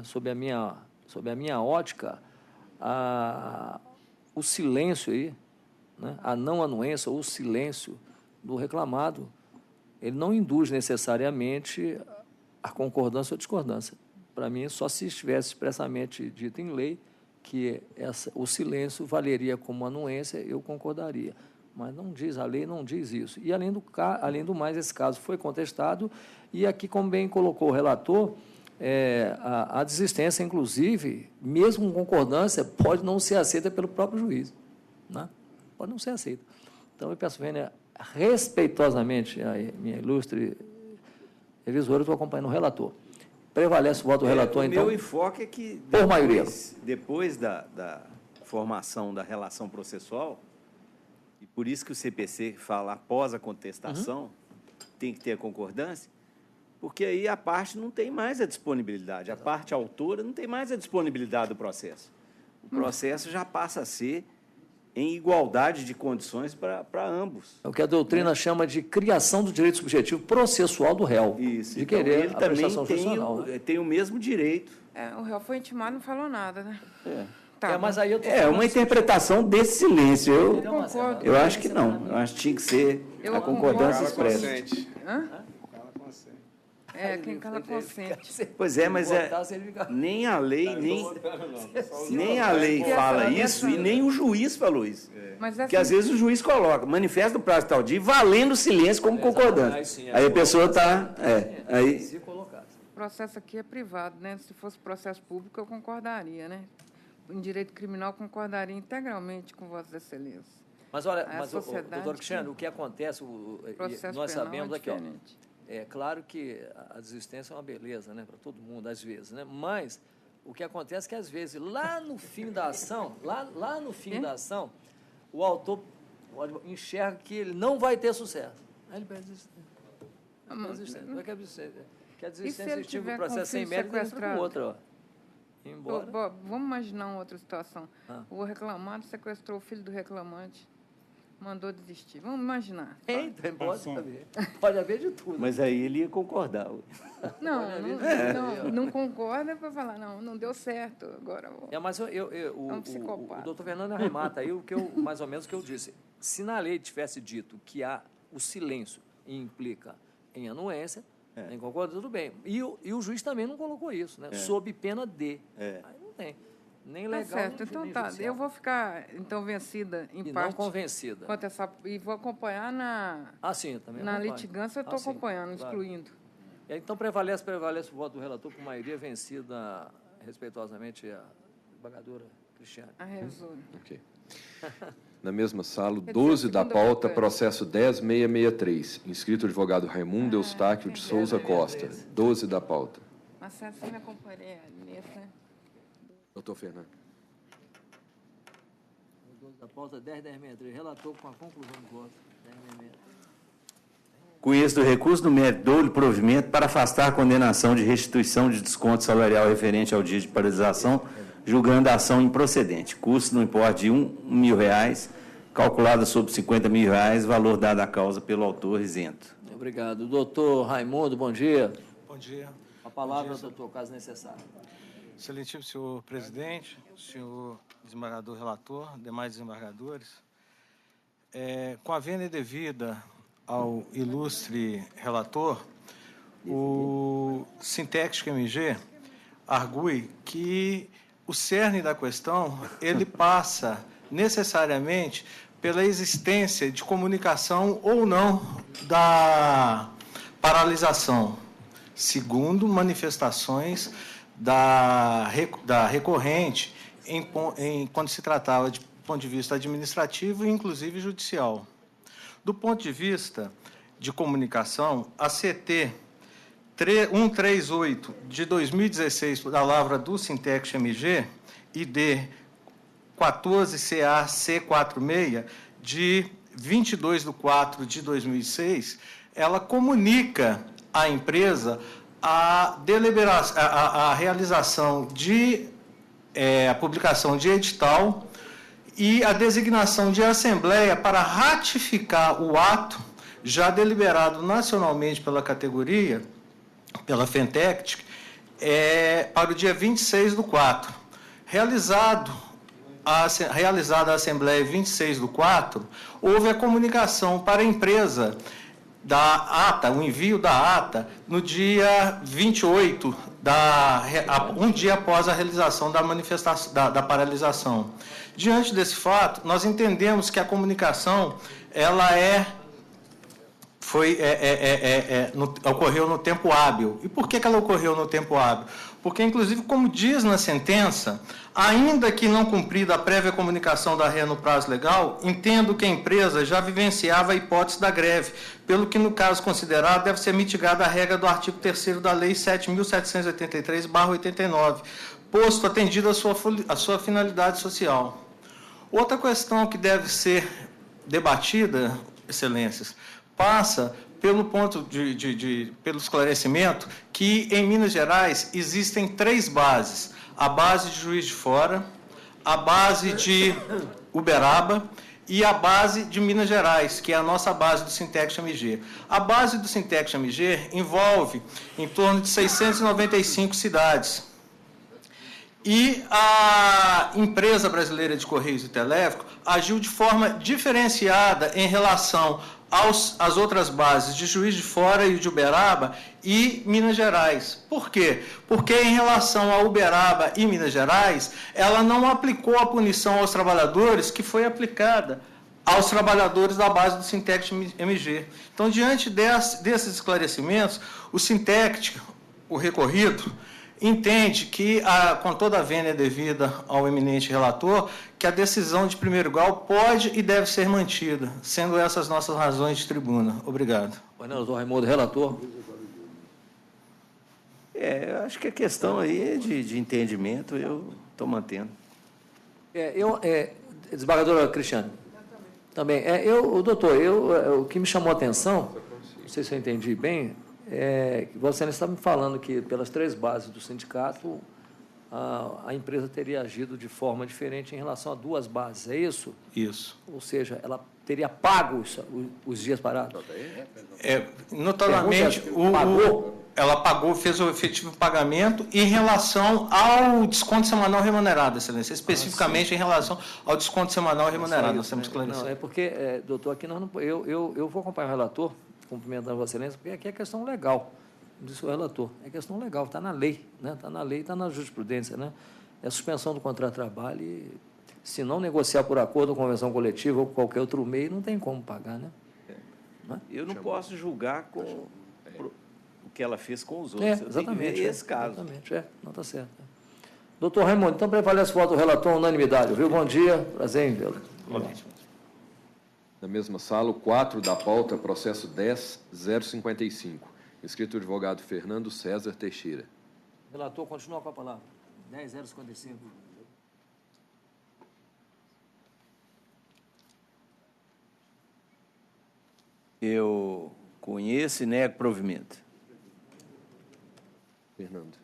sob a minha ótica, o silêncio aí, né, a não anuência ou o silêncio do reclamado, ele não induz necessariamente a concordância ou discordância. Para mim, só se estivesse expressamente dito em lei que o silêncio valeria como anuência, eu concordaria. Mas não diz, a lei não diz isso. E, além do mais, esse caso foi contestado, e aqui, como bem colocou o relator, a desistência, inclusive, mesmo com concordância, pode não ser aceita pelo próprio juiz. Né? Pode não ser aceita. Então, eu peço, vênia, respeitosamente, a minha ilustre revisora, eu estou acompanhando o relator. Prevalece o voto do relator, então? O meu enfoque é que, depois da formação da relação processual, e por isso que o CPC fala após a contestação, tem que ter a concordância, porque aí a parte não tem mais a disponibilidade, a parte autora não tem mais a disponibilidade do processo. O processo já passa a ser em igualdade de condições para ambos. É o que a doutrina chama de criação do direito subjetivo processual do réu. Isso. De Então, querer ele a também prestação funcional. tem o mesmo direito. O réu foi intimado, não falou nada, né? Mas aí eu tô É uma interpretação desse silêncio. Eu concordo. Eu acho que não. Eu acho que tinha que ser a concordância expressa. Quem cala consente. Pois é, mas nem a lei, nem a lei fala isso e nem o juiz falou isso. Porque às vezes o juiz coloca, manifesta no prazo de tal dia, valendo o silêncio como concordância. Aí a pessoa está... O processo aqui é privado, né? Se fosse processo público, eu concordaria, né? Em direito criminal, concordaria integralmente com Vossa Excelência. Mas olha, doutor Cristiano, o que acontece, nós sabemos aqui, ó, é claro que a desistência é uma beleza, né, para todo mundo, às vezes, né? Mas o que acontece é que, às vezes, lá no fim da ação, lá no fim da ação, o autor enxerga que ele não vai ter sucesso. Aí ele pede desistência. Não é que é desistência. Que a desistência estica o processo sem mérito e para o outro, ó. Embora. Vamos imaginar uma outra situação. O reclamado sequestrou o filho do reclamante, mandou desistir. Vamos imaginar. Pode haver de tudo. Mas aí ele ia concordar. Não concorda para falar, não deu certo, agora mas o doutor Fernando arremata aí mais ou menos o que eu disse. Se na lei tivesse dito que o silêncio implica em anuência, em concordância, tudo bem. E o juiz também não colocou isso, né? Sob pena de. Aí não tem. Nem legal, certo. Então nem tá, judicial. eu vou ficar então vencida em parte. Não convencida. E vou acompanhar também na litigância, eu estou acompanhando, excluindo. Então prevalece o voto do relator por maioria vencida respeitosamente a desembargadora Cristiane. A revisora. Ok. Na mesma sala, 12 da pauta, processo 10.663, inscrito advogado Raimundo Eustáquio de Souza Costa, 12 da pauta. Marcelo, você me acompanharia nessa? Doutor Fernando. 12 da pauta, 10.1063, relator com a conclusão do voto. 10.1063. Conheço do recurso do mérito, dou-lhe provimento para afastar a condenação de restituição de desconto salarial referente ao dia de paralisação, julgando a ação improcedente. Custo no importe de R$1.000, calculado sobre R$50.000, valor dado à causa pelo autor isento. Obrigado. Doutor Raimundo, bom dia. Bom dia. A palavra, doutor, caso necessário. Excelentíssimo senhor presidente, senhor desembargador relator, demais desembargadores, com a vênia devida ao ilustre relator, o Sintex MG argue que o cerne da questão, ele passa necessariamente pela existência de comunicação ou não da paralisação, segundo manifestações da recorrente quando se tratava de ponto de vista administrativo e inclusive judicial. Do ponto de vista de comunicação, a CT 138 de 2016, da lavra do Sintex MG, ID 14CA-C46, de 22/4 de 2006, ela comunica à empresa a realização de a publicação de edital e a designação de assembleia para ratificar o ato já deliberado nacionalmente pela categoria, pela Fentect, para o dia 26/4. Realizada a Assembleia 26/4, houve a comunicação para a empresa da ata, o envio da ata, no dia 28, um dia após a realização da manifestação, da paralisação. Diante desse fato, nós entendemos que a comunicação ela ocorreu no tempo hábil. E por que ela ocorreu no tempo hábil? Porque, inclusive, como diz na sentença, ainda que não cumprida a prévia comunicação da RE no prazo legal, entendo que a empresa já vivenciava a hipótese da greve, pelo que, no caso considerado, deve ser mitigada a regra do artigo 3º da Lei 7.783/89, posto atendida a sua finalidade social. Outra questão que deve ser debatida, excelências, passa pelo pelo esclarecimento que, em Minas Gerais, existem 3 bases. A base de Juiz de Fora, a base de Uberaba e a base de Minas Gerais, que é a nossa base do Sintex MG. A base do Sintex MG envolve em torno de 695 cidades. E a empresa brasileira de Correios e Telégrafo agiu de forma diferenciada em relação às outras bases de Juiz de Fora e de Uberaba e Minas Gerais. Por quê? Porque em relação a Uberaba e Minas Gerais, ela não aplicou a punição aos trabalhadores que foi aplicada aos trabalhadores da base do Sintex MG. Então, diante desses esclarecimentos, o Sintex, o recorrido, entende que, com toda a vênia devida ao eminente relator, que a decisão de primeiro grau pode e deve ser mantida, sendo essas nossas razões de tribuna. Obrigado. Doutor Raimundo, relator. Eu acho que a questão aí de entendimento eu estou mantendo. Desembargadora Cristiane. Também. Doutor, o que me chamou a atenção, não sei se eu entendi bem, que você está me falando que, pelas 3 bases do sindicato, a empresa teria agido de forma diferente em relação a 2 bases, é isso? Isso. Ou seja, ela teria pago os dias parados? Notadamente, ela pagou, fez o efetivo pagamento em relação ao desconto semanal remunerado, Excelência, especificamente em relação ao desconto semanal remunerado. Nós temos que esclarecer. Não, é porque, doutor, aqui nós não, eu vou acompanhar o relator, cumprimentando a Vossa Excelência, porque aqui é questão legal, disse o relator, é questão legal, está na lei, né? Está na lei, está na jurisprudência, né? É a suspensão do contrato de trabalho e, se não negociar por acordo ou convenção coletiva ou qualquer outro meio, não tem como pagar, né? Eu não posso julgar com o que ela fez com os outros. Exatamente. Esse caso. Exatamente, não está certo. Doutor Raimundo, então prevalece o voto do relator, unanimidade, viu? Bom dia, prazer em vê-lo. Na mesma sala, o 4 da pauta, processo 10.055. Inscrito o advogado Fernando César Teixeira. Relator, continua com a palavra. 10.055. Eu conheço e nego provimento. Fernando.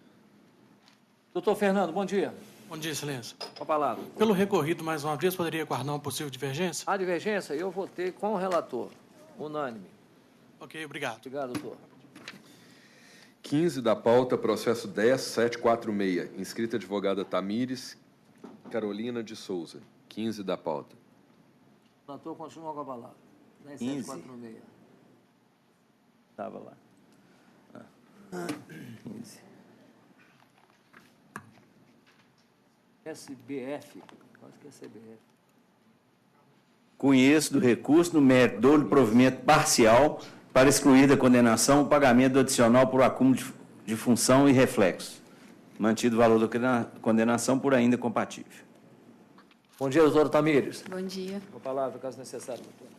Doutor Fernando, bom dia. Bom dia, Excelência. Com a palavra. Pelo recorrido, mais uma vez, poderia guardar uma possível divergência? A divergência, eu votei com o relator. Unânime. Ok, obrigado. Obrigado, doutor. 15 da pauta, processo 10.746. Inscrita advogada Tamires Carolina de Souza. 15 da pauta. O relator continua com a palavra. 10.746. Estava lá. 15. SBF. Acho que é CBF. Conheço do recurso no mérito do provimento parcial para excluir da condenação o pagamento do adicional por acúmulo de função e reflexo. Mantido o valor da condenação por ainda compatível. Bom dia, doutora Tamires. Bom dia. Com a palavra, caso necessário, doutora.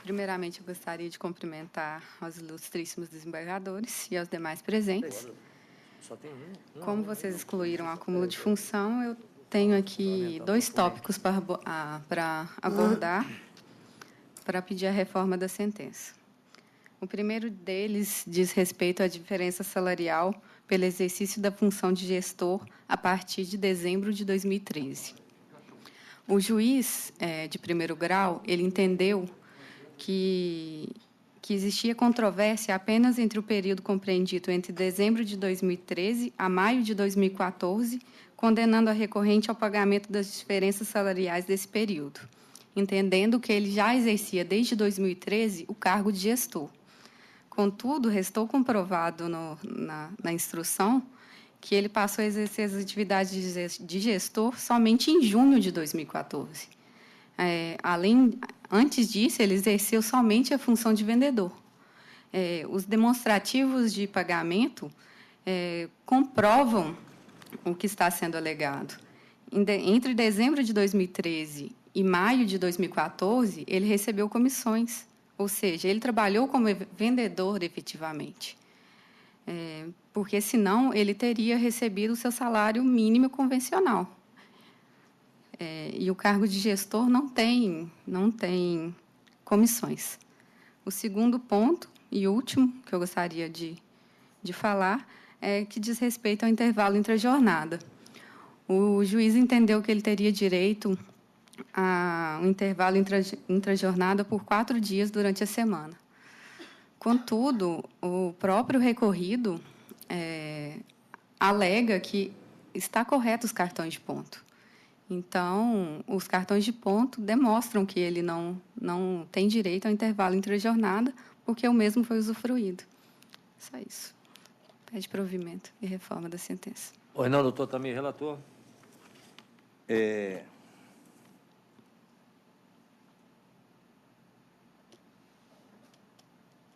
Primeiramente, eu gostaria de cumprimentar aos ilustríssimos desembargadores e aos demais presentes. Só tem um? Como vocês excluíram o acúmulo de função, eu tenho aqui 2 tópicos para abordar para pedir a reforma da sentença. O primeiro deles diz respeito à diferença salarial pelo exercício da função de gestor a partir de dezembro de 2013. O juiz de primeiro grau, ele entendeu que existia controvérsia apenas entre o período compreendido entre dezembro de 2013 a maio de 2014, condenando a recorrente ao pagamento das diferenças salariais desse período, entendendo que ele já exercia desde 2013 o cargo de gestor. Contudo, restou comprovado na instrução que ele passou a exercer as atividades de gestor somente em junho de 2014. Antes disso, ele exerceu somente a função de vendedor. Os demonstrativos de pagamento comprovam o que está sendo alegado. Entre dezembro de 2013 e maio de 2014, ele recebeu comissões, ou seja, ele trabalhou como vendedor efetivamente. Porque, senão, ele teria recebido o seu salário mínimo convencional. E o cargo de gestor não tem comissões. O segundo ponto, e último, que eu gostaria de falar, é que diz respeito ao intervalo entre a jornada. o juiz entendeu que ele teria direito a um intervalo intrajornada por 4 dias durante a semana. Contudo, o próprio recorrido alega que está correto os cartões de ponto. Então, os cartões de ponto demonstram que ele não tem direito ao intervalo intrajornada, porque o mesmo foi usufruído. Só isso. Pede provimento e reforma da sentença. Oi, não, doutor Tamir, relator.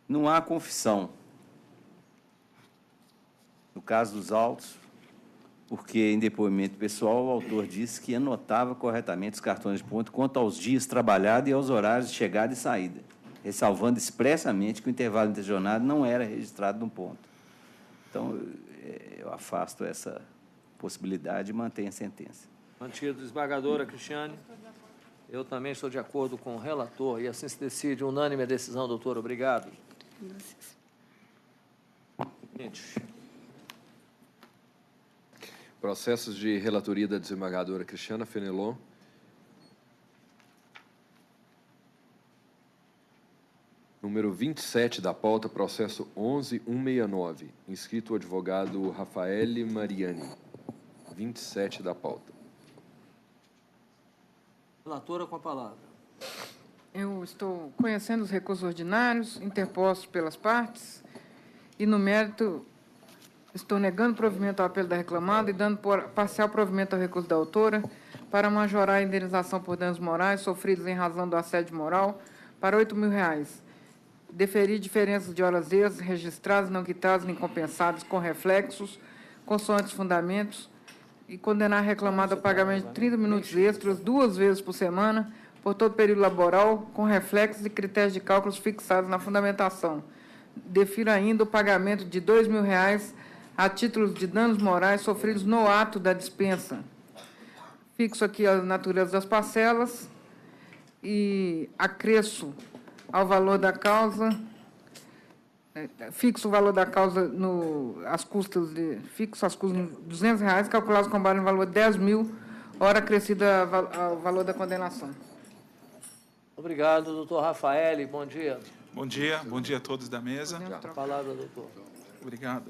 Não há confissão. No caso dos autos, porque em depoimento pessoal o autor disse que anotava corretamente os cartões de ponto quanto aos dias trabalhados e aos horários de chegada e saída, ressalvando expressamente que o intervalo interjornado não era registrado no ponto. Então, eu afasto essa possibilidade e mantenho a sentença. Mantido. Desembargadora Cristiane. Eu também estou de acordo com o relator e assim se decide unânime a decisão, doutor. Obrigado. Processos de relatoria da desembargadora Cristiana Fenelon. Número 27 da pauta, processo 11.169. Inscrito o advogado Rafael Mariani. 27 da pauta. Relatora com a palavra. Eu estou conhecendo os recursos ordinários interpostos pelas partes e, no mérito, estou negando provimento ao apelo da reclamada e dando parcial provimento ao recurso da autora para majorar a indenização por danos morais sofridos em razão do assédio moral para R$ 8.000. Deferir diferenças de horas extras registradas, não quitadas nem compensadas com reflexos, consoantes fundamentos, e condenar a reclamada a pagamento de 30 minutos extras 2 vezes por semana por todo período laboral, com reflexos e critérios de cálculos fixados na fundamentação. Defiro ainda o pagamento de R$ 2.000 a títulos de danos morais sofridos no ato da dispensa. Fixo aqui a natureza das parcelas e acresço ao valor da causa, fixo o valor da causa as custas de fixo as custas em R$ 200, calculados com base no valor de 10.000, hora acrescida ao valor da condenação. Obrigado, doutor Rafael. Bom dia. Bom dia a todos da mesa. A palavra, doutor. Obrigado.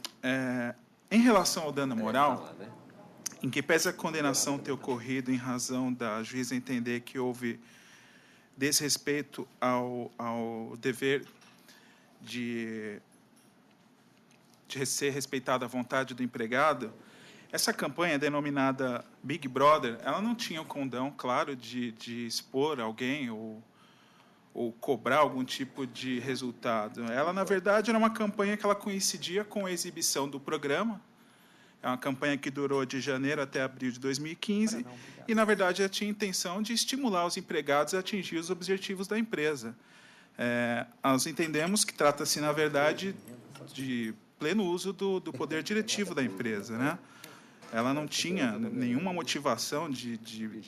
Em relação ao dano moral, em que pese a condenação ter ocorrido em razão da juíza entender que houve desrespeito ao dever de ser respeitada a vontade do empregado, essa campanha denominada Big Brother, ela não tinha o condão, claro, de expor alguém ou cobrar algum tipo de resultado. Ela, na verdade, era uma campanha que ela coincidia com a exibição do programa. É uma campanha que durou de janeiro até abril de 2015 e, na verdade, ela tinha a intenção de estimular os empregados a atingir os objetivos da empresa. Nós entendemos que trata-se, na verdade, de pleno uso do poder diretivo da empresa, né? Ela não tinha nenhuma motivação de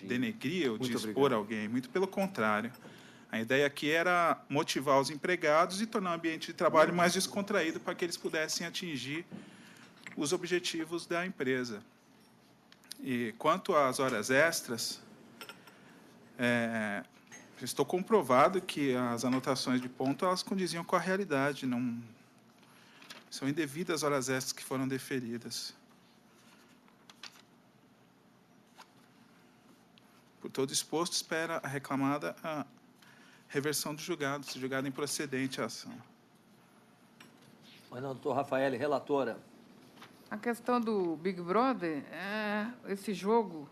denegrir ou de expor alguém, muito pelo contrário. A ideia aqui era motivar os empregados e tornar o ambiente de trabalho mais descontraído para que eles pudessem atingir os objetivos da empresa. E quanto às horas extras, estou comprovado que as anotações de ponto elas condiziam com a realidade, não são indevidas horas extras que foram deferidas. Por todo exposto, espera a reclamada a reversão do julgado, se julgado improcedente a ação. Mas não, doutor Rafael, relatora. A questão do Big Brother é esse jogo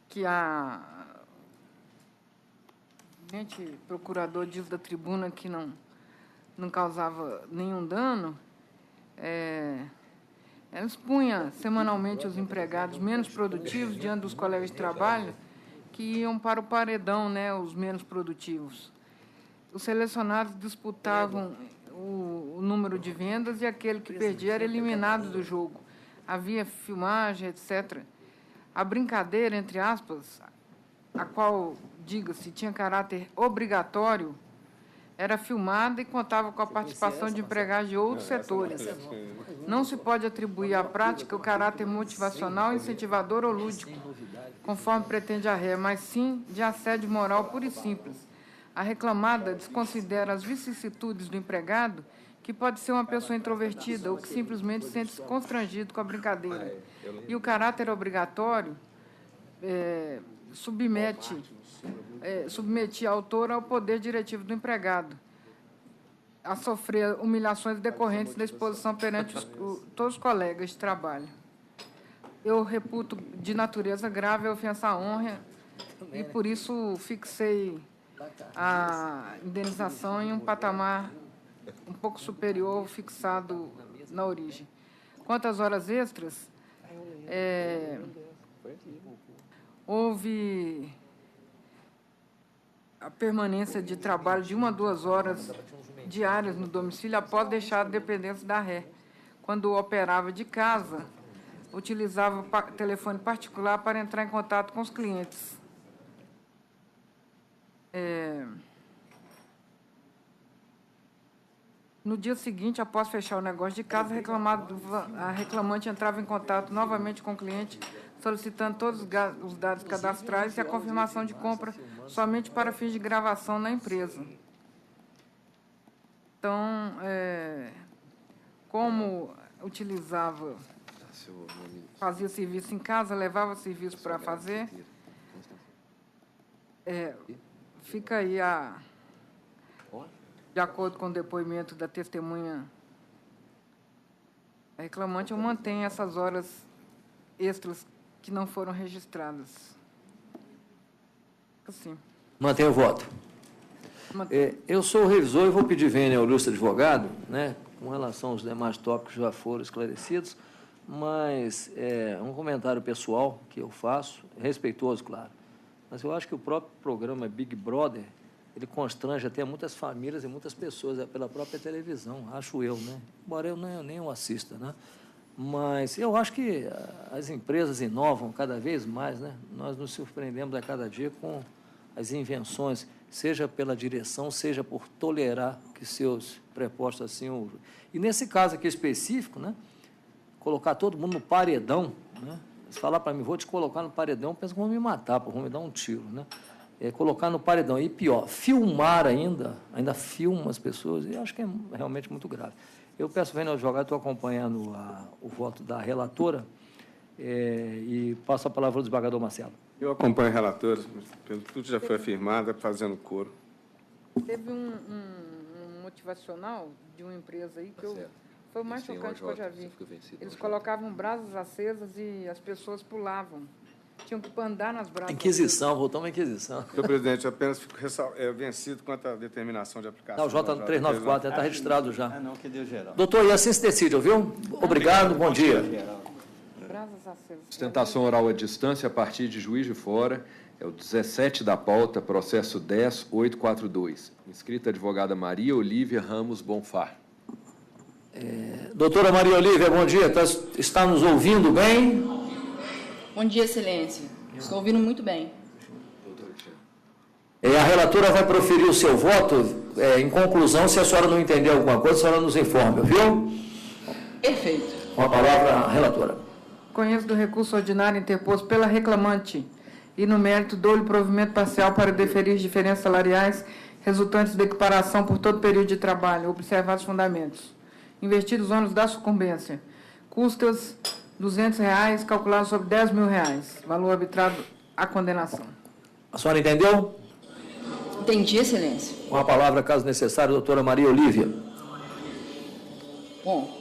que a procurador diz da tribuna que não causava nenhum dano. Ela expunha semanalmente os empregados menos produtivos diante dos colegas de trabalho que iam para o paredão, né, os menos produtivos. Os selecionados disputavam o número de vendas e aquele que perdia era eliminado do jogo. Havia filmagem, etc. A brincadeira, entre aspas, a qual, diga-se, tinha caráter obrigatório, era filmada e contava com a participação de empregados de outros setores. Não se pode atribuir à prática o caráter motivacional, incentivador ou lúdico, conforme pretende a ré, mas sim de assédio moral puro e simples. A reclamada desconsidera as vicissitudes do empregado, que pode ser uma pessoa introvertida ou que simplesmente sente-se constrangido com a brincadeira. E o caráter obrigatório submetia a autor ao poder diretivo do empregado, a sofrer humilhações decorrentes da exposição perante todos os colegas de trabalho. Eu reputo de natureza grave a ofensa à honra e, por isso, fixei a indenização em um patamar um pouco superior ao fixado na origem. Quanto às horas extras, houve a permanência de trabalho de 1 a 2 horas diárias no domicílio após deixar a dependência da ré. Quando operava de casa, utilizava telefone particular para entrar em contato com os clientes. No dia seguinte, após fechar o negócio de casa, a reclamante entrava em contato novamente com o cliente, solicitando todos os dados cadastrais e a confirmação de compra somente para fins de gravação na empresa. Então, como fazia serviço em casa, levava serviço para fazer, fica aí de acordo com o depoimento da testemunha, a reclamante mantém essas horas extras que não foram registradas. Assim. Mantém o voto. Eu sou o revisor e vou pedir vênia ao ilustre advogado, né, com relação aos demais tópicos que já foram esclarecidos, mas um comentário pessoal que eu faço, respeitoso, claro, mas eu acho que o próprio programa Big Brother, ele constrange até muitas famílias e muitas pessoas pela própria televisão, acho eu, né? Embora eu nem o assista, né? Mas eu acho que as empresas inovam cada vez mais, né? Nós nos surpreendemos a cada dia com as invenções, seja pela direção, seja por tolerar que seus prepostos assim... E nesse caso aqui específico, né? Colocar todo mundo no paredão, né? Se falar para mim, vou te colocar no paredão, pensa que vão me matar, vão me dar um tiro, né? Colocar no paredão. E pior, filmar ainda filma as pessoas, e acho que é realmente muito grave. Eu peço, vendo ao advogado, estou acompanhando o voto da relatora, e passo a palavra ao desembargador Marcelo. Eu acompanho a relatora, pelo tudo já foi afirmado, fazendo coro. Teve um motivacional de uma empresa aí que foi o mais chocante que eu já vi. Eles colocavam brasas acesas e as pessoas pulavam. Tinham que andar nas brasas. Inquisição, voltou uma inquisição. Senhor presidente, eu apenas fico vencido quanto à determinação de aplicação. Não, o J394 já está registrado já. Não, que deu geral. Doutor, e assim se decide, ouviu? Obrigado, bom dia. Brasas acesas. Sustentação oral à distância a partir de Juiz de Fora. É o 17 da pauta, processo 10.842. Inscrita a advogada Maria Olívia Ramos Bonfá. Doutora Maria Olívia, bom dia. Está nos ouvindo bem? Bom dia, excelência. Estou ouvindo muito bem. A relatora vai proferir o seu voto. Em conclusão, se a senhora não entender alguma coisa, a senhora nos informe, viu? Perfeito. Com a palavra, a relatora. Conheço do recurso ordinário interposto pela reclamante e, no mérito, dou-lhe provimento parcial para deferir as diferenças salariais resultantes da equiparação por todo período de trabalho, observados os fundamentos. Investidos ônus da sucumbência. Custas R$200, calculados sobre R$10.000. Valor arbitrado à condenação. A senhora entendeu? Entendi, excelência. Com a palavra, caso necessário, doutora Maria Olívia. Bom,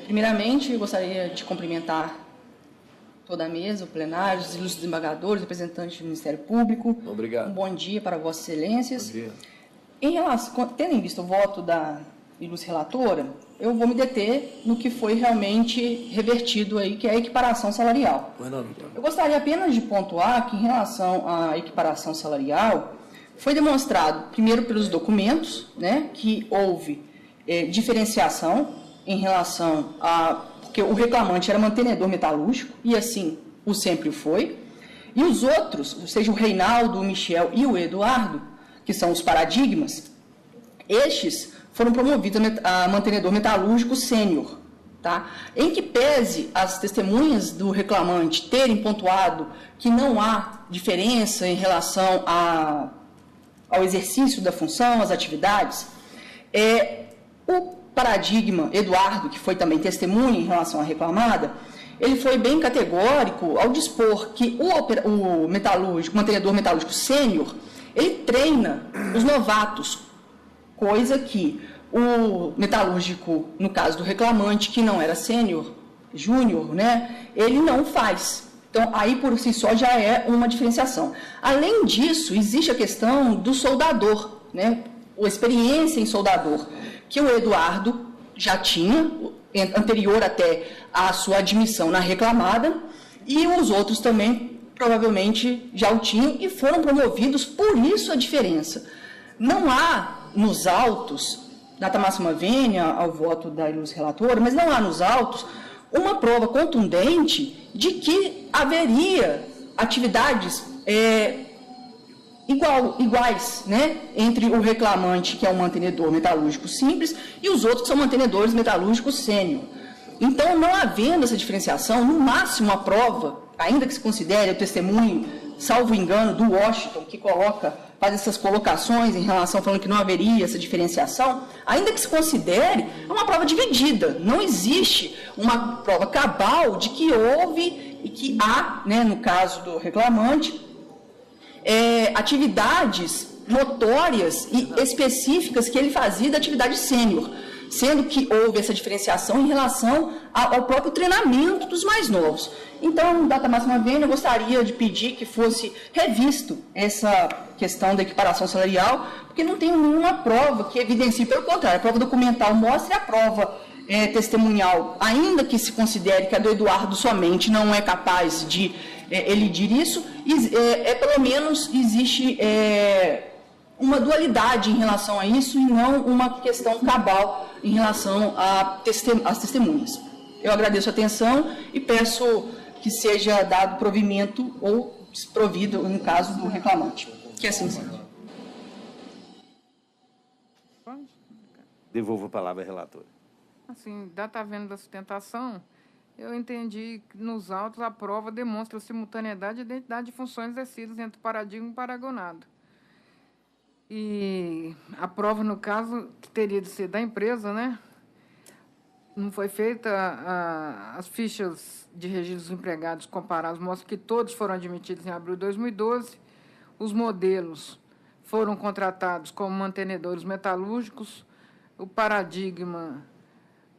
primeiramente, eu gostaria de cumprimentar toda a mesa, o plenário, os ilustres desembargadores, representantes do Ministério Público. Obrigado. Um bom dia para vossas excelências. Bom dia. Em relação, tendo em vista o voto da ilustre relatora, eu vou me deter no que foi realmente revertido aí, que é a equiparação salarial. Eu gostaria apenas de pontuar que, em relação à equiparação salarial, foi demonstrado, primeiro pelos documentos, né, que houve diferenciação em relação a... porque o reclamante era mantenedor metalúrgico, e assim o sempre foi, e os outros, ou seja, o Reinaldo, o Michel e o Eduardo, que são os paradigmas, Estes foram promovidos a mantenedor metalúrgico sênior, tá? Em que pese as testemunhas do reclamante terem pontuado que não há diferença em relação ao exercício da função, às atividades, o paradigma Eduardo, que foi também testemunha em relação à reclamada, ele foi bem categórico ao dispor que o mantenedor metalúrgico sênior, ele treina os novatos, coisa que o metalúrgico, no caso do reclamante, que não era sênior, júnior, né, ele não faz. Então, aí por si só já é uma diferenciação. Além disso, existe a questão do soldador, né, a experiência em soldador, que o Eduardo já tinha, anterior até à sua admissão na reclamada, e os outros também provavelmente já o tinham e foram promovidos, por isso a diferença. Não há nos autos, data máxima vênia ao voto da ilustre relatora, mas não há nos autos uma prova contundente de que haveria atividades iguais, né, entre o reclamante, que é um mantenedor metalúrgico simples, e os outros que são mantenedores metalúrgicos sênior. Então, não havendo essa diferenciação, no máximo a prova, ainda que se considere o testemunho, salvo engano, do Washington, que faz essas colocações em relação, falando que não haveria essa diferenciação, ainda que se considere, é uma prova dividida. Não existe uma prova cabal de que houve e que há, né, no caso do reclamante, atividades notórias e específicas que ele fazia da atividade sênior, sendo que houve essa diferenciação em relação ao próprio treinamento dos mais novos. Então, data máxima vênia, eu gostaria de pedir que fosse revisto essa questão da equiparação salarial, porque não tem nenhuma prova que evidencie, pelo contrário, a prova documental mostra a prova testemunhal, ainda que se considere que a do Eduardo somente não é capaz de elidir isso, pelo menos existe uma dualidade em relação a isso e não uma questão cabal em relação às testemunhas. Eu agradeço a atenção e peço que seja dado provimento ou desprovido no caso do reclamante. Que assim seja. Devolvo a palavra à relatora. Assim, data havendo da sustentação, eu entendi que nos autos a prova demonstra a simultaneidade e identidade de funções exercidas entre o paradigma e o paragonado. E a prova, no caso, que teria de ser da empresa, né? Não foi feita as fichas de registro dos empregados comparados, mostram que todos foram admitidos em abril de 2012. Os modelos foram contratados como mantenedores metalúrgicos. O paradigma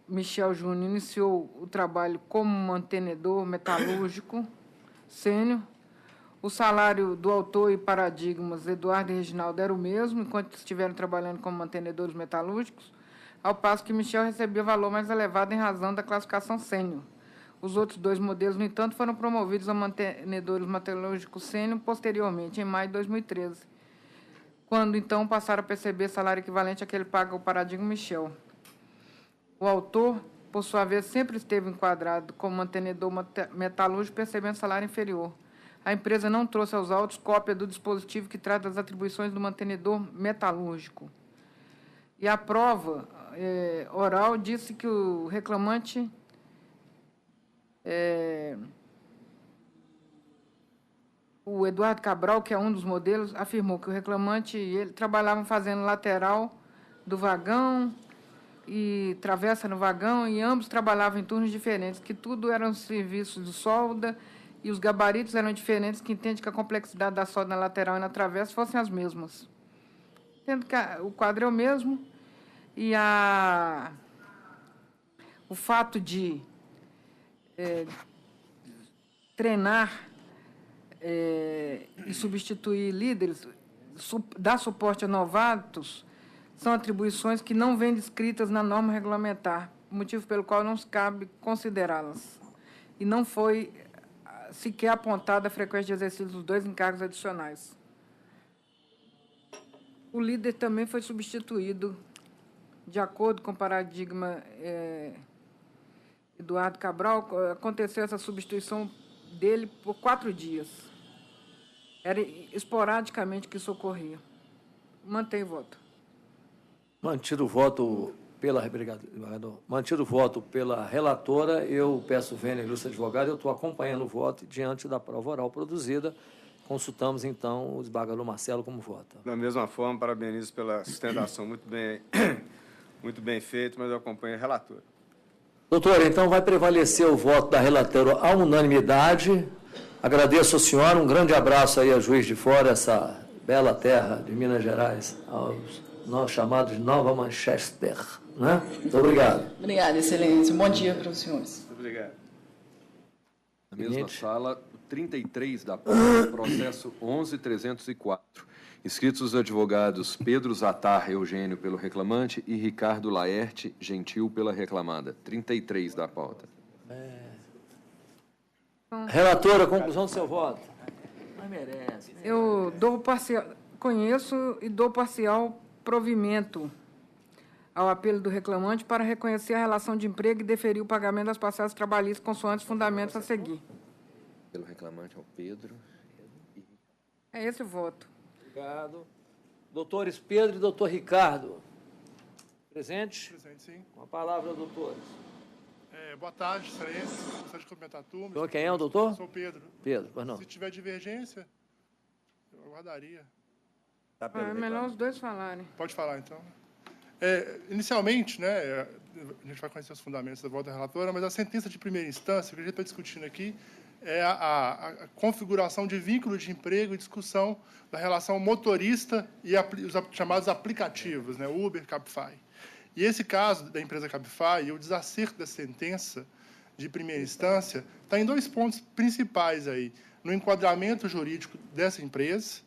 Michel Júnior iniciou o trabalho como mantenedor metalúrgico sênior. O salário do autor e paradigmas Eduardo e Reginaldo era o mesmo, enquanto estiveram trabalhando como mantenedores metalúrgicos, ao passo que Michel recebia valor mais elevado em razão da classificação sênior. Os outros dois modelos, no entanto, foram promovidos a mantenedores metalúrgicos sênior posteriormente, em maio de 2013, quando, então, passaram a perceber salário equivalente àquele pago ao paradigma Michel. O autor, por sua vez, sempre esteve enquadrado como mantenedor metalúrgico, percebendo salário inferior. A empresa não trouxe aos autos cópia do dispositivo que trata das atribuições do mantenedor metalúrgico. E a prova oral disse que o reclamante o Eduardo Cabral, que é um dos modelos, afirmou que o reclamante e ele trabalhavam fazendo lateral do vagão e travessa no vagão, e ambos trabalhavam em turnos diferentes, que tudo eram serviços de solda, e os gabaritos eram diferentes, que entende que a complexidade da solda na lateral e na travessa fossem as mesmas. Entendo que o quadro é o mesmo, e o fato de treinar e substituir líderes, dar suporte a novatos, são atribuições que não vêm descritas na norma regulamentar, motivo pelo qual não cabe considerá-las. E não foi sequer apontada a frequência de exercício dos dois encargos adicionais. O líder também foi substituído, de acordo com o paradigma Eduardo Cabral, aconteceu essa substituição dele por 4 dias. Era esporadicamente que isso ocorria. Mantém o voto. Mantido o voto pela relatora, eu peço vênia, ilustre advogado, eu estou acompanhando o voto e, diante da prova oral produzida, consultamos, então, o desembargador Marcelo como vota. Da mesma forma, parabenizo pela sustentação muito bem feito, mas eu acompanho a relatora. Doutor, então vai prevalecer o voto da relatora à unanimidade. Agradeço ao senhor, um grande abraço aí a Juiz de Fora, essa bela terra de Minas Gerais, aos nós chamados de Nova Manchester, né? Muito obrigado. Obrigada, excelência. Um bom dia para os senhores. Muito obrigado. Na mesma sala, 33 da pauta, processo 11.304. Inscritos os advogados Pedro Zatar Eugênio pelo reclamante e Ricardo Laerte Gentil pela reclamada. 33 da pauta. Relatora, conclusão do seu voto. Não merece. Eu dou parcial, conheço e dou parcial provimento ao apelo do reclamante para reconhecer a relação de emprego e deferir o pagamento das parcelas trabalhistas consoante os fundamentos a seguir. Pelo reclamante ao Pedro. É esse o voto. Obrigado. Doutores Pedro e doutor Ricardo. Presente? Presente, sim. Com a palavra, doutores. Boa tarde, excelência. Gostaria de cumprimentar a turma. Senhor, quem é o doutor? Sou Pedro. Pedro, pois não. Se tiver divergência, eu aguardaria. É melhor os dois falarem. Pode falar, então. Inicialmente, né, a gente vai conhecer os fundamentos da volta da relatora, mas a sentença de primeira instância, o que a gente está discutindo aqui, é a configuração de vínculo de emprego e discussão da relação motorista e os chamados aplicativos, né, Uber, Cabify. E esse caso da empresa Cabify e o desacerto da sentença de primeira instância está em dois pontos principais aí: no enquadramento jurídico dessa empresa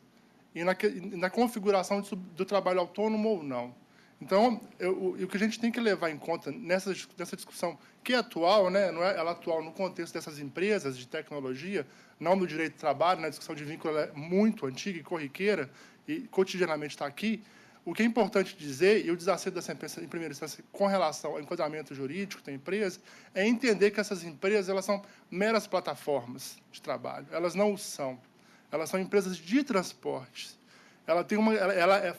e na configuração do trabalho autônomo ou não. Então, o que a gente tem que levar em conta nessa discussão, que é atual, né, não é, ela é atual no contexto dessas empresas de tecnologia, não no direito do trabalho, na discussão de vínculo ela é muito antiga e corriqueira, e cotidianamente está aqui. O que é importante dizer, e o desacerto da sentença em primeira instância com relação ao enquadramento jurídico da empresa, é entender que essas empresas elas são meras plataformas de trabalho. Elas não o são. Elas são empresas de transporte. Ela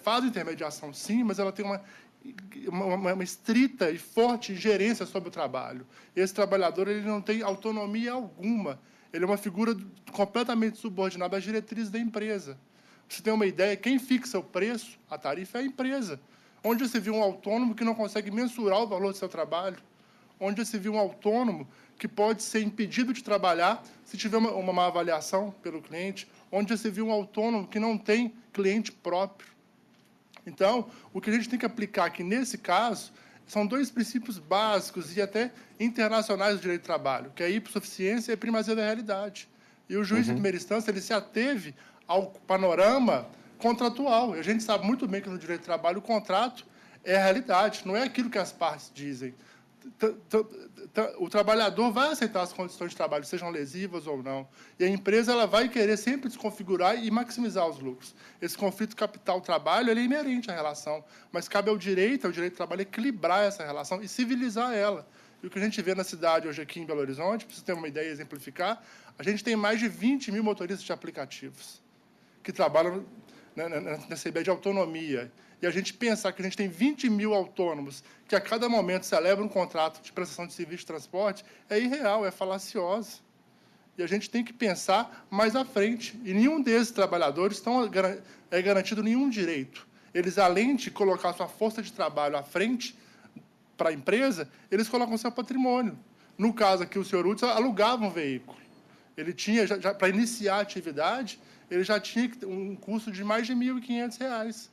faz intermediação, sim, mas ela tem uma estrita e forte gerência sobre o trabalho. Esse trabalhador ele não tem autonomia alguma. Ele é uma figura completamente subordinada às diretrizes da empresa. Você tem uma ideia, quem fixa o preço, a tarifa, é a empresa. Onde você viu um autônomo que não consegue mensurar o valor do seu trabalho? Onde você viu um autônomo que pode ser impedido de trabalhar se tiver uma má avaliação pelo cliente? Onde você viu um autônomo que não tem cliente próprio? Então, o que a gente tem que aplicar aqui nesse caso são dois princípios básicos e até internacionais do direito do trabalho, que é a hipossuficiência e a primazia da realidade. E o juiz de primeira instância ele se ateve ao panorama contratual. E a gente sabe muito bem que no direito do trabalho o contrato é a realidade, não é aquilo que as partes dizem. O trabalhador vai aceitar as condições de trabalho, sejam lesivas ou não. E a empresa ela vai querer sempre desconfigurar e maximizar os lucros. Esse conflito capital-trabalho ele é inerente à relação, mas cabe ao direito do trabalho, equilibrar essa relação e civilizar ela. E o que a gente vê na cidade hoje aqui em Belo Horizonte, para você ter uma ideia e exemplificar, a gente tem mais de 20 mil motoristas de aplicativos que trabalham nessa ideia de autonomia. E a gente pensar que a gente tem 20 mil autônomos que a cada momento celebram um contrato de prestação de serviço de transporte é irreal, é falacioso. E a gente tem que pensar mais à frente. E nenhum desses trabalhadores é garantido nenhum direito. Eles, além de colocar sua força de trabalho à frente para a empresa, eles colocam seu patrimônio. No caso aqui, o senhor Hudson alugava um veículo. Ele tinha, já para iniciar a atividade, ele já tinha um custo de mais de R$ 1.500.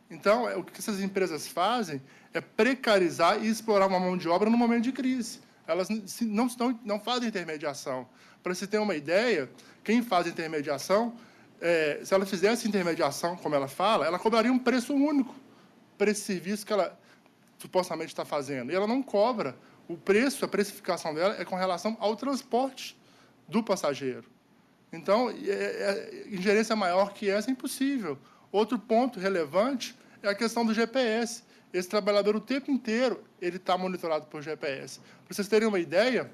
Então, o que essas empresas fazem é precarizar e explorar uma mão de obra no momento de crise. Elas não fazem intermediação. Para você ter uma ideia, quem faz intermediação, se ela fizesse intermediação, como ela fala, ela cobraria um preço único para esse serviço que ela supostamente está fazendo. E ela não cobra. O preço, a precificação dela é com relação ao transporte do passageiro. Então, ingerência maior que essa é impossível. Outro ponto relevante é a questão do GPS. Esse trabalhador, o tempo inteiro, ele está monitorado por GPS. Para vocês terem uma ideia,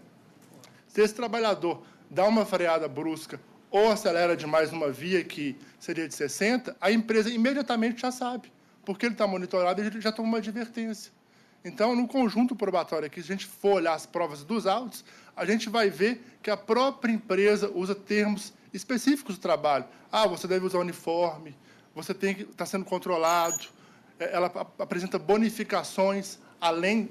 se esse trabalhador dá uma freada brusca ou acelera demais numa via que seria de 60, a empresa imediatamente já sabe, porque ele está monitorado e ele já toma uma advertência. Então, no conjunto probatório aqui, se a gente for olhar as provas dos autos, a gente vai ver que a própria empresa usa termos específicos do trabalho. Você deve usar uniforme, você tem que estar sendo controlado, ela apresenta bonificações além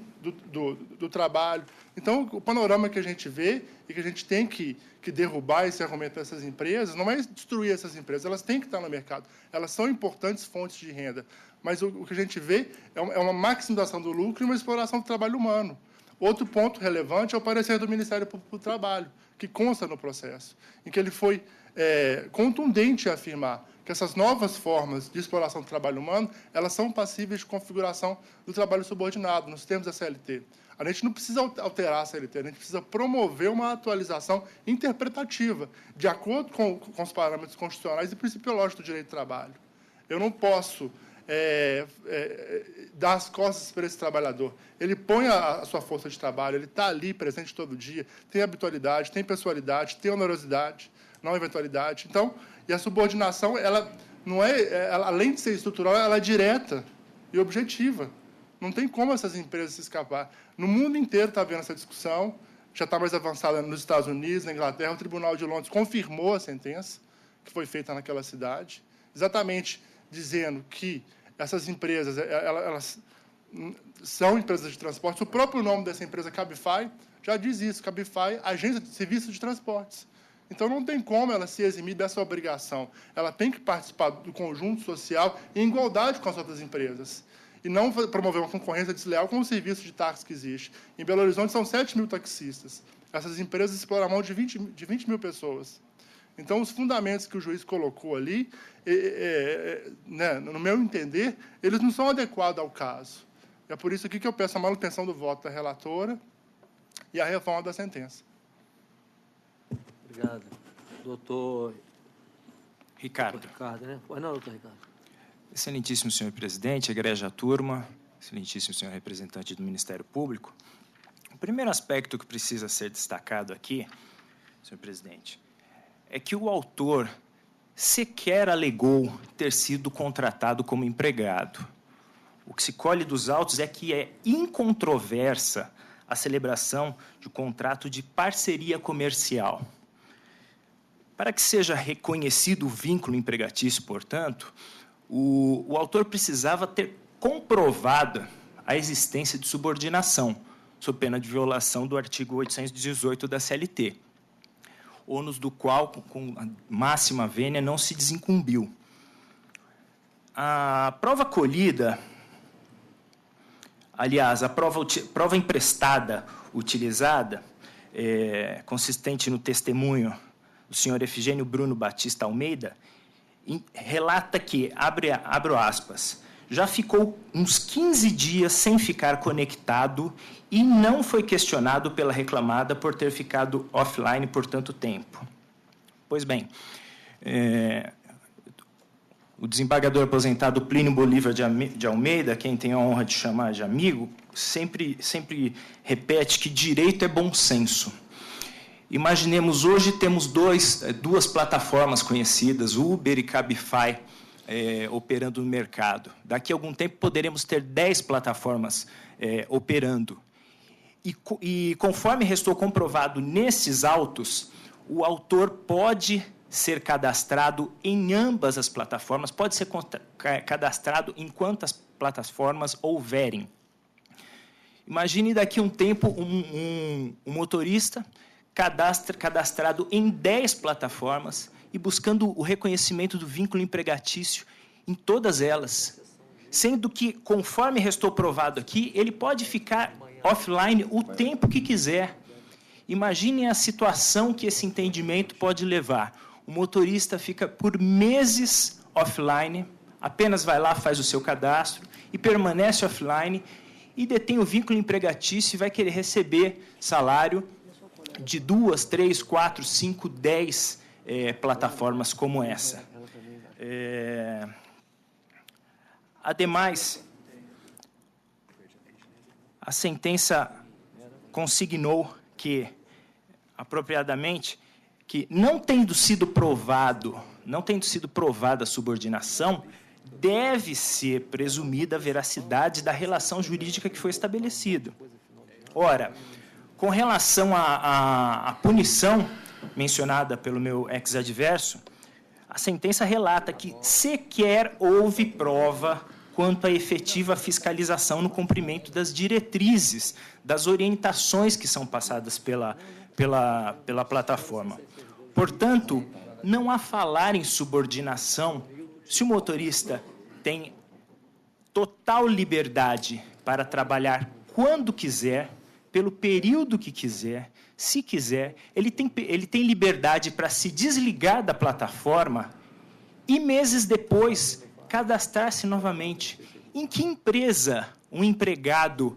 do trabalho. Então, o panorama que a gente vê e que a gente tem que derrubar esse argumento dessas empresas não é destruir essas empresas, elas têm que estar no mercado. Elas são importantes fontes de renda, mas o que a gente vê é uma maximização do lucro e uma exploração do trabalho humano. Outro ponto relevante é o parecer do Ministério Público do Trabalho, que consta no processo, em que ele foi contundente a afirmar que essas novas formas de exploração do trabalho humano, elas são passíveis de configuração do trabalho subordinado, nos termos da CLT. A gente não precisa alterar a CLT, a gente precisa promover uma atualização interpretativa, de acordo com os parâmetros constitucionais e principiológicos do direito do trabalho. Eu não posso dar as costas para esse trabalhador. Ele põe a sua força de trabalho, ele está ali presente todo dia, tem habitualidade, tem pessoalidade, tem onerosidade, não eventualidade. Então, e a subordinação, ela não além de ser estrutural, ela é direta e objetiva. Não tem como essas empresas se escapar. No mundo inteiro está havendo essa discussão, já está mais avançada nos Estados Unidos, na Inglaterra. O Tribunal de Londres confirmou a sentença que foi feita naquela cidade, exatamente dizendo que essas empresas elas são empresas de transporte. O próprio nome dessa empresa, Cabify, já diz isso. Cabify, agência de serviços de transportes. Então, não tem como ela se eximir dessa obrigação. Ela tem que participar do conjunto social em igualdade com as outras empresas. E não promover uma concorrência desleal com o serviço de táxi que existe. Em Belo Horizonte, são 7 mil taxistas. Essas empresas exploram a mão de 20 mil pessoas. Então, os fundamentos que o juiz colocou ali, no meu entender, eles não são adequados ao caso. É por isso aqui que eu peço a manutenção do voto da relatora e a reforma da sentença. Obrigado. Doutor Ricardo. Né? Não, doutor Ricardo. Excelentíssimo senhor presidente, egregia turma, excelentíssimo senhor representante do Ministério Público. O primeiro aspecto que precisa ser destacado aqui, senhor presidente, é que o autor sequer alegou ter sido contratado como empregado. O que se colhe dos autos é que é incontroversa a celebração de contrato de parceria comercial. Para que seja reconhecido o vínculo empregatício, portanto, o autor precisava ter comprovado a existência de subordinação, sob pena de violação do artigo 818 da CLT, ônus do qual, com a máxima vênia, não se desincumbiu. A prova colhida, aliás, a prova emprestada utilizada, consistente no testemunho do senhor Efigênio Bruno Batista Almeida, relata que, abro aspas, já ficou uns 15 dias sem ficar conectado e não foi questionado pela reclamada por ter ficado offline por tanto tempo. Pois bem, o desembargador aposentado Plínio Bolívar de Almeida, quem tem a honra de chamar de amigo, sempre repete que direito é bom senso. Imaginemos, hoje temos duas plataformas conhecidas, Uber e Cabify, operando no mercado. Daqui a algum tempo poderemos ter 10 plataformas operando. E conforme restou comprovado nesses autos, o autor pode ser cadastrado em ambas as plataformas, pode ser cadastrado em quantas plataformas houverem. Imagine daqui a um tempo um motorista cadastrado em 10 plataformas e buscando o reconhecimento do vínculo empregatício em todas elas, sendo que, conforme restou provado aqui, ele pode ficar offline o tempo que quiser. Imaginem a situação que esse entendimento pode levar. O motorista fica por meses offline, apenas vai lá, faz o seu cadastro e permanece offline e detém o vínculo empregatício e vai querer receber salário de 2, 3, 4, 5, 10 plataformas como essa. Ademais, a sentença consignou que, apropriadamente, que não tendo sido provada a subordinação, deve ser presumida a veracidade da relação jurídica que foi estabelecida. Ora, com relação à punição mencionada pelo meu ex-adverso, a sentença relata que sequer houve prova quanto à efetiva fiscalização no cumprimento das diretrizes, das orientações que são passadas pela plataforma. Portanto, não há falar em subordinação se o motorista tem total liberdade para trabalhar quando quiser, pelo período que quiser, se quiser, ele tem liberdade para se desligar da plataforma e, meses depois, cadastrar-se novamente. Em que empresa um empregado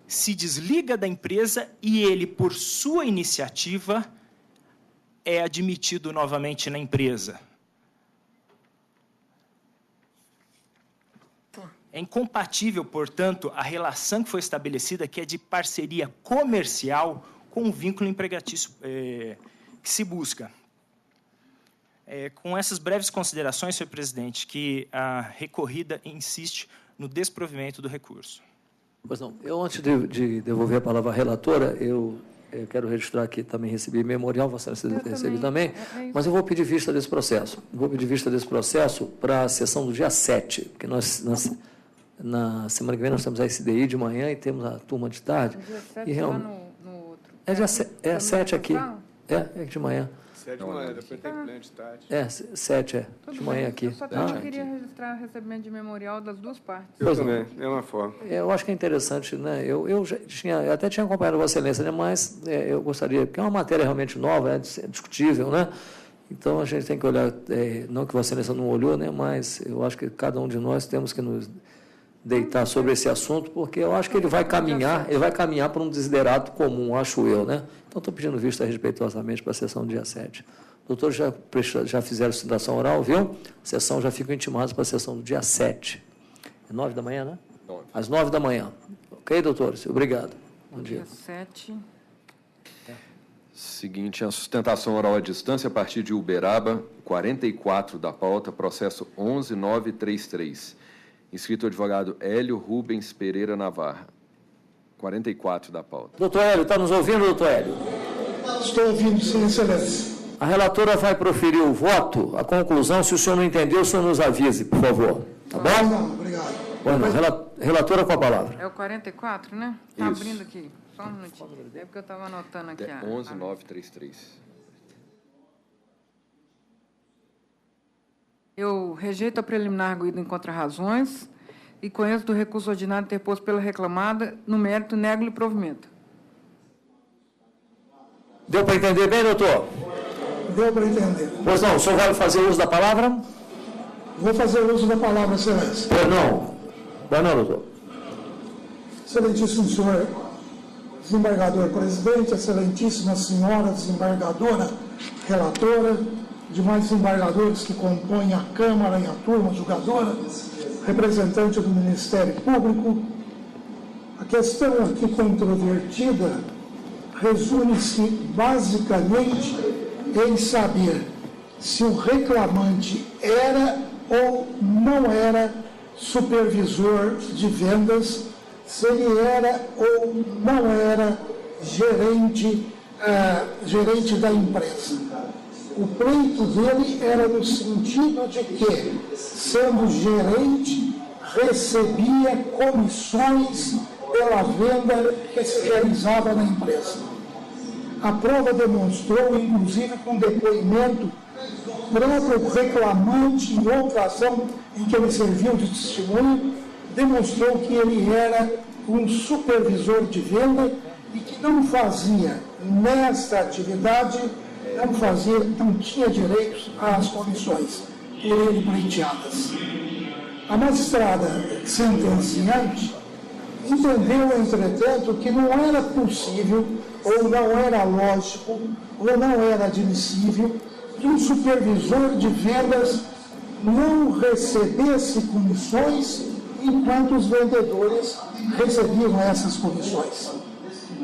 se desliga da empresa e ele, por sua iniciativa, é admitido novamente na empresa? É incompatível, portanto, a relação que foi estabelecida, que é de parceria comercial, com o vínculo empregatício que se busca. Com essas breves considerações, senhor presidente, que a recorrida insiste no desprovimento do recurso. Pois não. Eu, antes de devolver a palavra à relatora, eu quero registrar que também recebi memorial, você recebeu também, mas eu vou pedir vista desse processo. Vou pedir vista desse processo para a sessão do dia 7, porque na semana que vem nós temos a SDI de manhã e temos a turma de tarde. Dia 7 e realmente, no outro. É 7 aqui. É de manhã. 7 de manhã, depois tem plano de tarde. 7 de manhã aqui. Eu só queria registrar recebimento de memorial das duas partes. Eu também, é uma forma. Eu acho que é interessante, né? Eu até tinha acompanhado Vossa Excelência, né? Mas eu gostaria, porque é uma matéria realmente nova, é discutível, né? Então a gente tem que olhar, não que Vossa Excelência não olhou, né? Mas eu acho que cada um de nós temos que nos deitar sobre esse assunto, porque eu acho que ele vai caminhar para um desiderato comum, acho eu, né? Então, estou pedindo vista respeitosamente para a sessão do dia 7. Doutores já fizeram citação oral, viu? A sessão já fica intimada para a sessão do dia 7. É 9 da manhã, né? 9. Às 9 da manhã. Ok, doutores? Obrigado. Bom dia. Dia 7. Seguinte, a sustentação oral à distância a partir de Uberaba, 44 da pauta, processo 11933. Inscrito o advogado Hélio Rubens Pereira Navarra. 44 da pauta. Doutor Hélio, está nos ouvindo, doutor Hélio? Estou ouvindo, Sua Excelência. A relatora vai proferir o voto, a conclusão. Se o senhor não entendeu, o senhor nos avise, por favor. Tá bom? Não, obrigado. Bueno, relatora com a palavra. É o 44, né? Está abrindo aqui. Só um minutinho. É porque eu estava anotando aqui. 11933. Eu rejeito a preliminar arguída em contra-razões e conheço do recurso ordinário interposto pela reclamada, no mérito, nego-lhe provimento. Deu para entender bem, doutor? Deu para entender. Pois não, o senhor vai fazer uso da palavra? Vou fazer uso da palavra, Excelência. Pois não. Vai não, doutor. Excelentíssimo senhor desembargador presidente, excelentíssima senhora desembargadora relatora, demais desembargadores que compõem a Câmara e a turma julgadora, representante do Ministério Público, a questão aqui controvertida resume-se basicamente em saber se o reclamante era ou não era supervisor de vendas, se ele era ou não era gerente da empresa. O pleito dele era no sentido de que, sendo gerente, recebia comissões pela venda que se realizava na empresa. A prova demonstrou, inclusive com depoimento do próprio reclamante em outra ação em que ele serviu de testemunho, demonstrou que ele era um supervisor de venda e que não fazia nesta atividade, não tinha direitos às comissões por ele pleiteadas. A magistrada sentenciante entendeu, entretanto, que não era possível, ou não era lógico, ou não era admissível que um supervisor de vendas não recebesse comissões enquanto os vendedores recebiam essas comissões.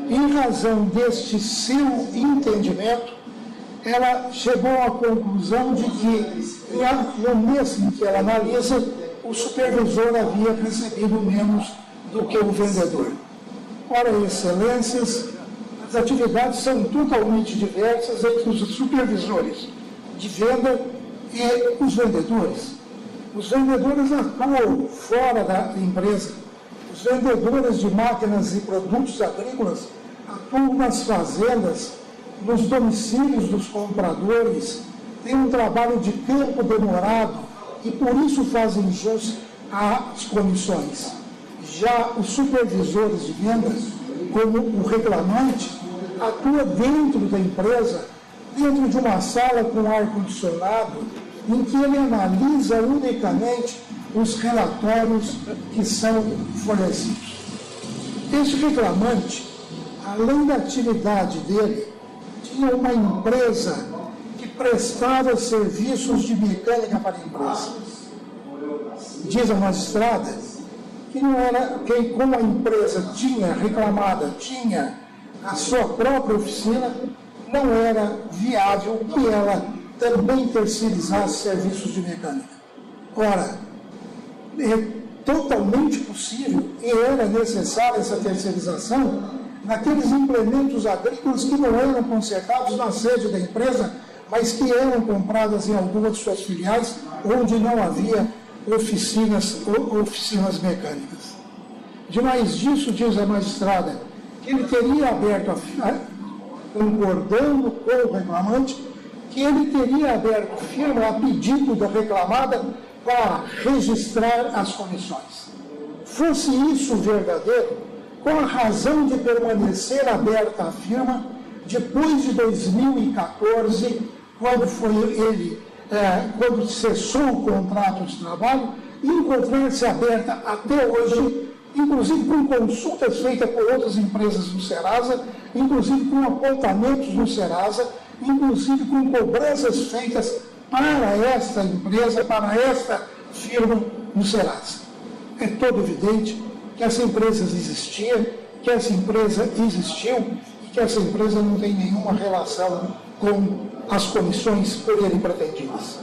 Em razão deste seu entendimento, ela chegou à conclusão de que, no mês em que ela analisa, o supervisor havia recebido menos do que o vendedor. Ora, excelências, as atividades são totalmente diversas entre os supervisores de venda e os vendedores. Os vendedores atuam fora da empresa. Os vendedores de máquinas e produtos agrícolas atuam nas fazendas, nos domicílios dos compradores, têm um trabalho de campo demorado e por isso fazem jus às comissões. Já os supervisores de vendas, como o reclamante, atua dentro da empresa, dentro de uma sala com ar-condicionado, em que ele analisa unicamente os relatórios que são fornecidos. Este reclamante, além da atividade dele, tinha uma empresa que prestava serviços de mecânica para a empresa. Diz a magistrada que não era, que como a empresa tinha reclamada, tinha a sua própria oficina, não era viável que ela também terceirizasse serviços de mecânica. Ora, é totalmente possível e era necessária essa terceirização naqueles implementos agrícolas que não eram consertados na sede da empresa, mas que eram compradas em alguma de suas filiais, onde não havia oficinas mecânicas. Demais disso, diz a magistrada, que ele teria aberto, concordando com o reclamante, que ele teria aberto firma a pedido da reclamada para registrar as comissões. Fosse isso verdadeiro, com a razão de permanecer aberta a firma, depois de 2014, quando cessou o contrato de trabalho, encontrar-se aberta até hoje, inclusive com consultas feitas por outras empresas do Serasa, inclusive com apontamentos no Serasa, inclusive com cobranças feitas para esta empresa, para esta firma no Serasa. É todo evidente que essa empresa existia, que essa empresa existiu e que essa empresa não tem nenhuma relação com as comissões por ele pretendidas.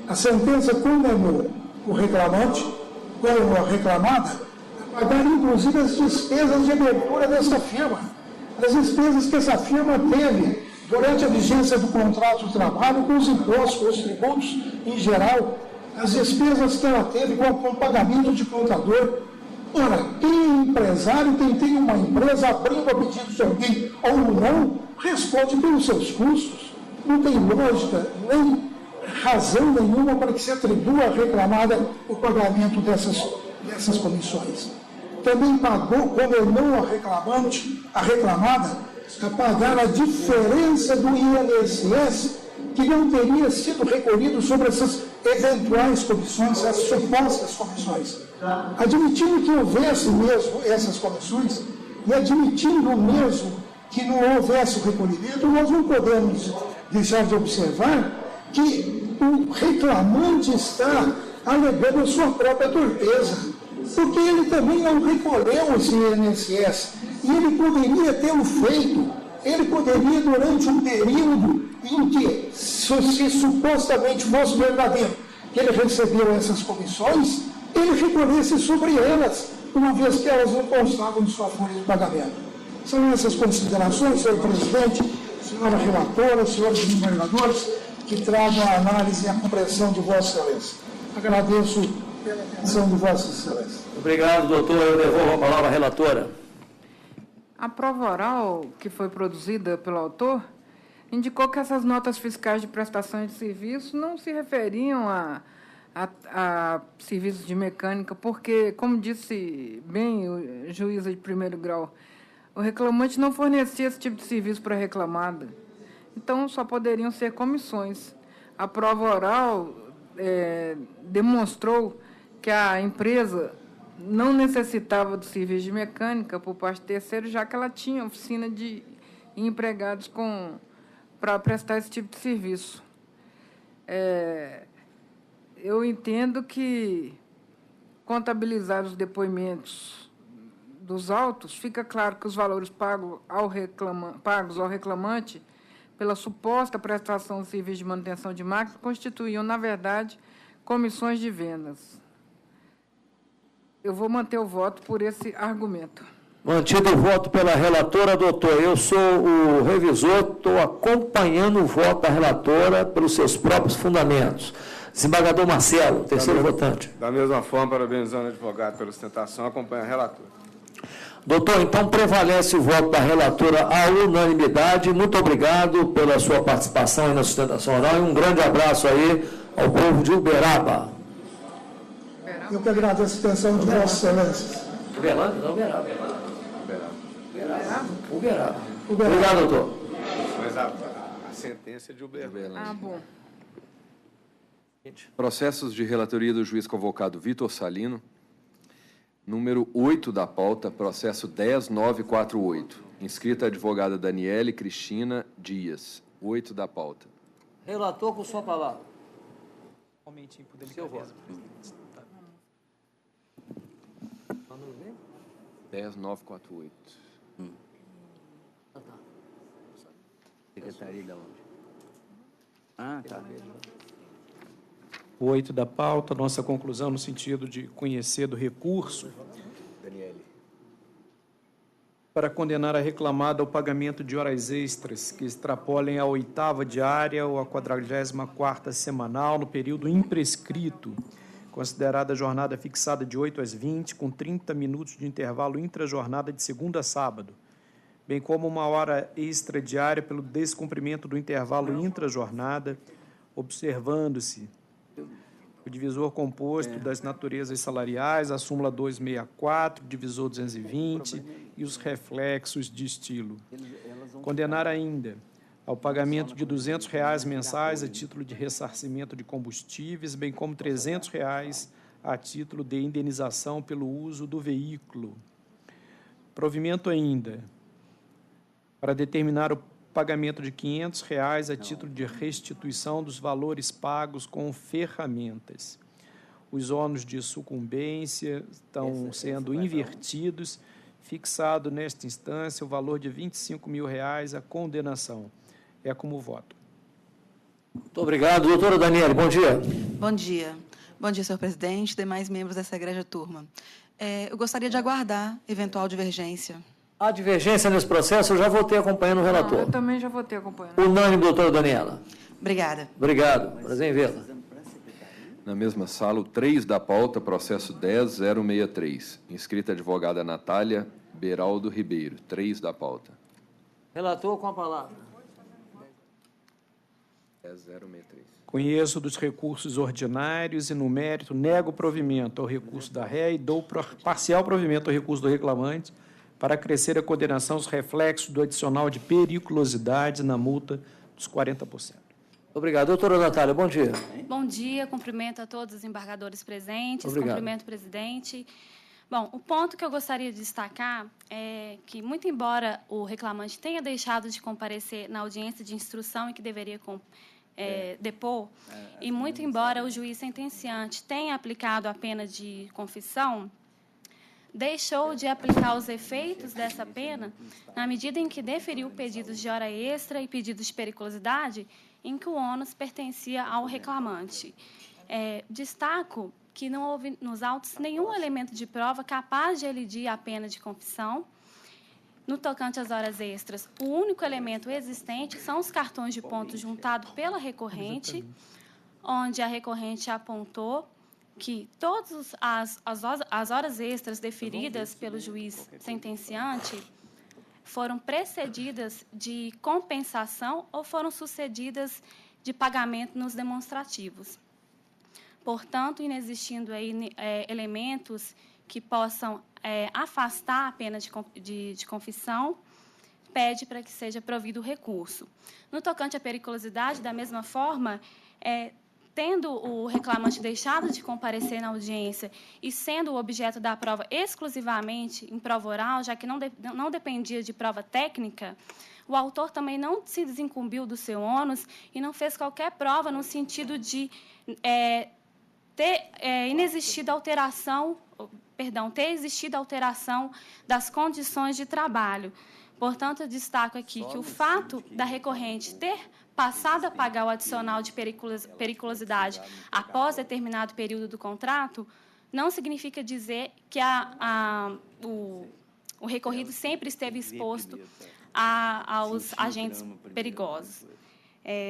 A sentença condenou o reclamante, condenou a reclamada, a pagar inclusive as despesas de abertura dessa firma, as despesas que essa firma teve durante a vigência do contrato de trabalho, com os impostos, com os tributos em geral, as despesas que ela teve com o pagamento de contador. Ora, quem é empresário, quem tem uma empresa abrindo a pedido de alguém ou não, responde pelos seus custos. Não tem lógica, nem razão nenhuma para que se atribua à reclamada o pagamento dessas comissões. Também condenou a reclamada, a pagar a diferença do INSS que não teria sido recolhido sobre essas eventuais comissões, essas supostas comissões. Admitindo que houvesse mesmo essas comissões e admitindo mesmo que não houvesse o recolhimento, nós não podemos deixar de observar que o reclamante está alegando a sua própria torpeza, porque ele também não recolheu esse INSS e ele poderia tê-lo feito, ele poderia, durante um período em que, se supostamente fosse verdadeiro, que ele recebeu essas comissões, ele recolhesse sobre elas, uma vez que elas não constavam de sua folha de pagamento. São essas considerações, senhor presidente, senhora relatora, senhores desembargadores, que tragam a análise e a compreensão de Vossa Excelência. Agradeço pela atenção de Vossa Excelência. Obrigado, doutor. Eu devolvo a palavra à relatora. A prova oral que foi produzida pelo autor indicou que essas notas fiscais de prestação de serviço não se referiam a serviços de mecânica, porque, como disse bem o juíza de primeiro grau, o reclamante não fornecia esse tipo de serviço para a reclamada. Então, só poderiam ser comissões. A prova oral demonstrou que a empresa não necessitava do serviço de mecânica por parte de terceiro, já que ela tinha oficina de empregados para prestar esse tipo de serviço. Eu entendo que, contabilizados os depoimentos dos autos, fica claro que os valores pagos ao reclamante pela suposta prestação de serviço de manutenção de máquinas constituíam, na verdade, comissões de vendas. Eu vou manter o voto por esse argumento. Mantido o voto pela relatora, doutor. Eu sou o revisor, estou acompanhando o voto da relatora pelos seus próprios fundamentos. Desembargador Marcelo, terceiro votante. Da mesma forma, parabenizando o advogado pela sustentação, acompanha a relatora. Doutor, então prevalece o voto da relatora à unanimidade. Muito obrigado pela sua participação aí na sustentação oral e um grande abraço aí ao povo de Uberaba. Eu que agradeço a atenção de Vossa Excelência. Uberaba? Não, Uberaba. Uberaba. Obrigado, doutor. Mas a sentença é de Uberlândia. Ah, bom. Processos de relatoria do juiz convocado Vitor Salino. Número 8 da pauta, processo 10948. Inscrita a advogada Daniele Cristina Dias. 8 da pauta. Relator, com sua palavra. Momentinho por Seu voto. 10948. Secretaria de onde? Ah, tá. 8 da pauta, nossa conclusão no sentido de conhecer do recurso Daniele. para condenar a reclamada ao pagamento de horas extras que extrapolem a 8ª diária ou a 44ª semanal no período imprescrito, considerada a jornada fixada de 8 às 20, com 30 minutos de intervalo intra-jornada de segunda a sábado, bem como uma hora extra diária pelo descumprimento do intervalo intra-jornada, observando-se o divisor composto das naturezas salariais, a súmula 264, divisor 220 e os reflexos de estilo. Condenar ainda ao pagamento de R$ 200 mensais a título de ressarcimento de combustíveis, bem como R$ 300 a título de indenização pelo uso do veículo. Provimento ainda para determinar o pagamento de R$ 500 a título de restituição dos valores pagos com ferramentas. Os ônus de sucumbência estão sendo invertidos, fixado nesta instância o valor de R$ 25.000 a condenação. É como voto. Muito obrigado. Doutora Daniele, bom dia. Bom dia. Bom dia, senhor presidente, demais membros dessa egrégia turma. Eu gostaria de aguardar eventual divergência. A divergência nesse processo, eu já votei acompanhando o relator. Eu também já votei acompanhando. Unânime, doutora Daniela. Obrigada. Obrigado. Prazer em vê-la. Na mesma sala, o 3 da pauta, processo 10063. Inscrita a advogada Natália Beraldo Ribeiro. 3 da pauta. Relator, com a palavra. 10063. Conheço dos recursos ordinários e, no mérito, nego provimento ao recurso da ré e dou parcial provimento ao recurso do reclamante para acrescer a condenação aos reflexos do adicional de periculosidade na multa dos 40%. Obrigado. Doutora Natália, bom dia. Bom dia, cumprimento a todos os embargadores presentes, Obrigado. Cumprimento o presidente. Bom, o ponto que eu gostaria de destacar é que, muito embora o reclamante tenha deixado de comparecer na audiência de instrução em que deveria depor, e muito embora o juiz sentenciante tenha aplicado a pena de confissão, deixou de aplicar os efeitos dessa pena na medida em que deferiu pedidos de hora extra e pedidos de periculosidade em que o ônus pertencia ao reclamante. Destaco que não houve nos autos nenhum elemento de prova capaz de elidir a pena de confissão. No tocante às horas extras, o único elemento existente são os cartões de pontos juntados pela recorrente, onde a recorrente apontou que todas as horas extras deferidas pelo juiz sentenciante foram precedidas de compensação ou foram sucedidas de pagamento nos demonstrativos. Portanto, inexistindo aí elementos que possam afastar a pena de confissão, pede para que seja provido o recurso. No tocante à periculosidade, da mesma forma, tendo o reclamante deixado de comparecer na audiência e sendo o objeto da prova exclusivamente em prova oral, já que não dependia de prova técnica, o autor também não se desincumbiu do seu ônus e não fez qualquer prova no sentido de ter existido alteração das condições de trabalho. Portanto, eu destaco aqui que o fato da recorrente ter passado a pagar o adicional de periculosidade após determinado período do contrato não significa dizer que o recorrido sempre esteve exposto aos agentes perigosos.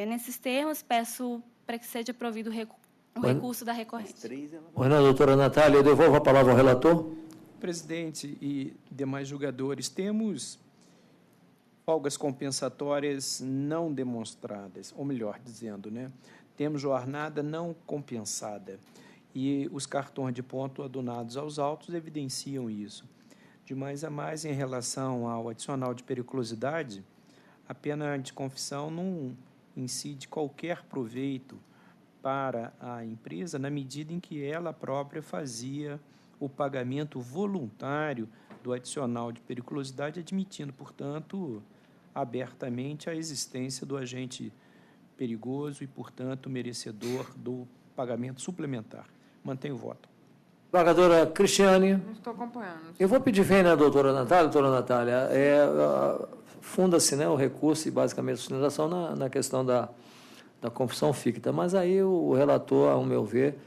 Nesses termos, peço para que seja provido o recurso da recorrência. Doutora Natália, eu devolvo a palavra ao relator. Presidente e demais julgadores, temos folgas compensatórias não demonstradas, ou melhor dizendo, né? Temos jornada não compensada. E os cartões de ponto adunados aos autos evidenciam isso. De mais a mais, em relação ao adicional de periculosidade, a pena de confissão não incide qualquer proveito para a empresa na medida em que ela própria fazia o pagamento voluntário do adicional de periculosidade, admitindo, portanto, abertamente a existência do agente perigoso e, portanto, merecedor do pagamento suplementar. Mantenho o voto. Desembargadora Cristiane. Não estou acompanhando. Eu vou pedir vênia à doutora Natália. Funda-se, né, o recurso e, basicamente, a sustentação na questão da confissão ficta. Mas aí o relator, ao meu ver,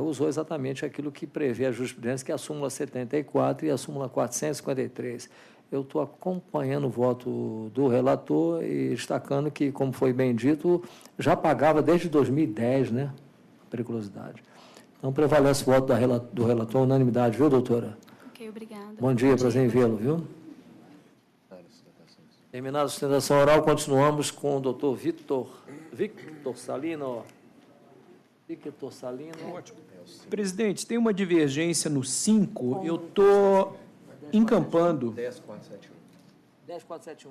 usou exatamente aquilo que prevê a jurisprudência, que é a súmula 74 e a súmula 453. Eu estou acompanhando o voto do relator e destacando que, como foi bem dito, já pagava desde 2010, né, a periculosidade. Então, prevalece o voto do relator, unanimidade, viu, doutora? Ok, obrigada. Bom dia, prazer em vê-lo, viu? Terminada a sustentação oral, continuamos com o doutor Victor Salino. Victor Salino. Ótimo. Presidente, tem uma divergência no 5, eu estou encampando. 10.471. 10.471.